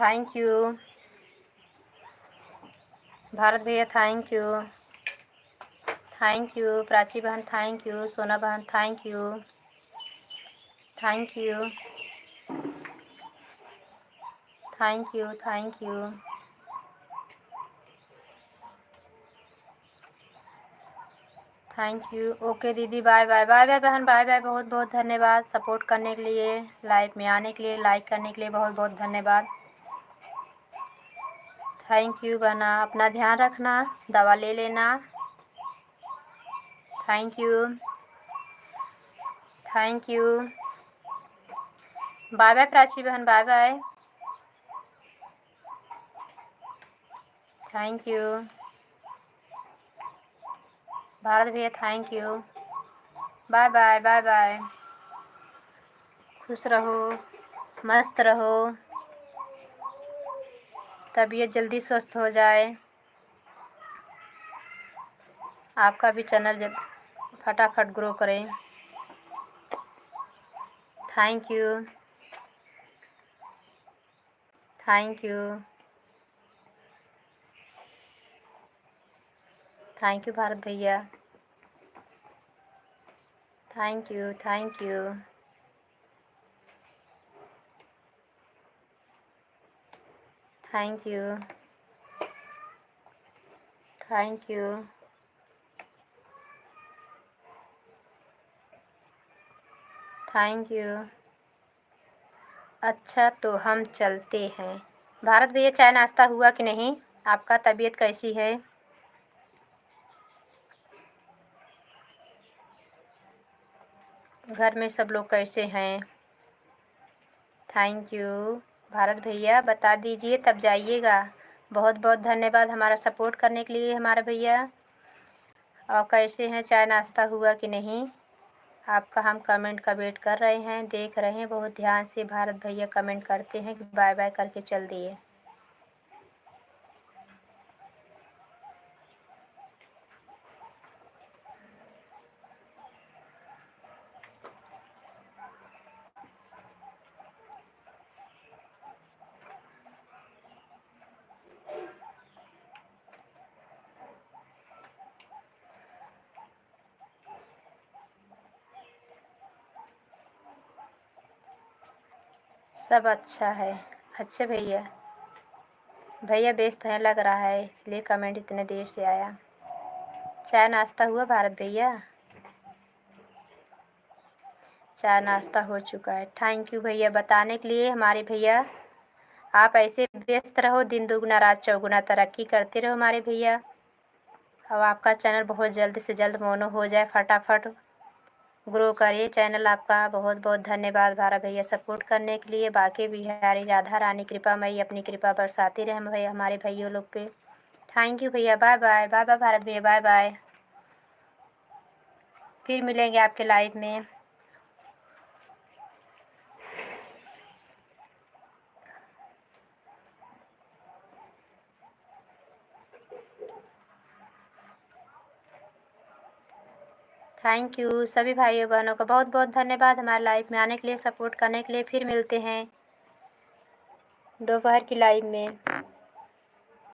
Speaker 1: Thank you. भारत भैया thank you. Thank you. Prachi बहन थैंक यू। सोना बहन thank you. Thank you. Thank you. Thank you. Thank you. Okay दीदी, bye bye. Bye bye बहन, बाय बाय। बहुत बहुत धन्यवाद सपोर्ट करने के लिए, लाइव में आने के लिए, लाइक करने के लिए बहुत बहुत धन्यवाद। थैंक यू बहना, अपना ध्यान रखना, दवा ले लेना। Thank you. Thank you. Bye bye Prachi बहन, bye bye. Thank you. Bharat भैया thank you. Bye bye. Bye bye. खुश रहो, मस्त रहो, तबीयत जल्दी स्वस्थ हो जाए, आपका भी चैनल जब फटाफट ग्रो करे। Thank you. Thank you. Thank you Bharat भैया। Thank you. Thank you. Thank you. Thank you. Thank you. अच्छा तो हम चलते हैं। भारत भैया चाय नाश्ता हुआ कि नहीं? आपका तबीयत कैसी है? घर में सब लोग कैसे हैं? Thank you. भारत भैया बता दीजिए तब जाइएगा। बहुत बहुत धन्यवाद हमारा सपोर्ट करने के लिए हमारे भैया। और कैसे हैं, चाय नाश्ता हुआ कि नहीं? आपका हम कमेंट का वेट कर रहे हैं, देख रहे हैं बहुत ध्यान से। भारत भैया कमेंट करते हैं कि बाय बाय करके चल दिए। सब अच्छा है। अच्छे भैया, भैया व्यस्त है लग रहा है, इसलिए कमेंट इतने देर से आया। चाय नाश्ता हुआ भारत भैया? चाय नाश्ता हो चुका है। थैंक यू भैया बताने के लिए हमारे भैया। आप ऐसे व्यस्त रहो, दिन दुगुना रात चौगुना तरक्की करते रहो हमारे भैया। अब आपका चैनल बहुत जल्द से जल्द मोनो हो जाए, फटाफट ग्रो करिए चैनल आपका। बहुत बहुत धन्यवाद भारत भैया सपोर्ट करने के लिए। बाकी बिहारी राधा रानी कृपा मई अपनी कृपा बरसाती रहे भैया हमारे भैया लोग पे। थैंक यू भैया। Bye bye. Bye bye Bharat भैया, बाय बाय। फिर मिलेंगे आपके लाइव में। थैंक यू सभी भाइयों बहनों का बहुत बहुत धन्यवाद हमारे लाइव में आने के लिए, सपोर्ट करने के लिए। फिर मिलते हैं दोपहर की लाइव में।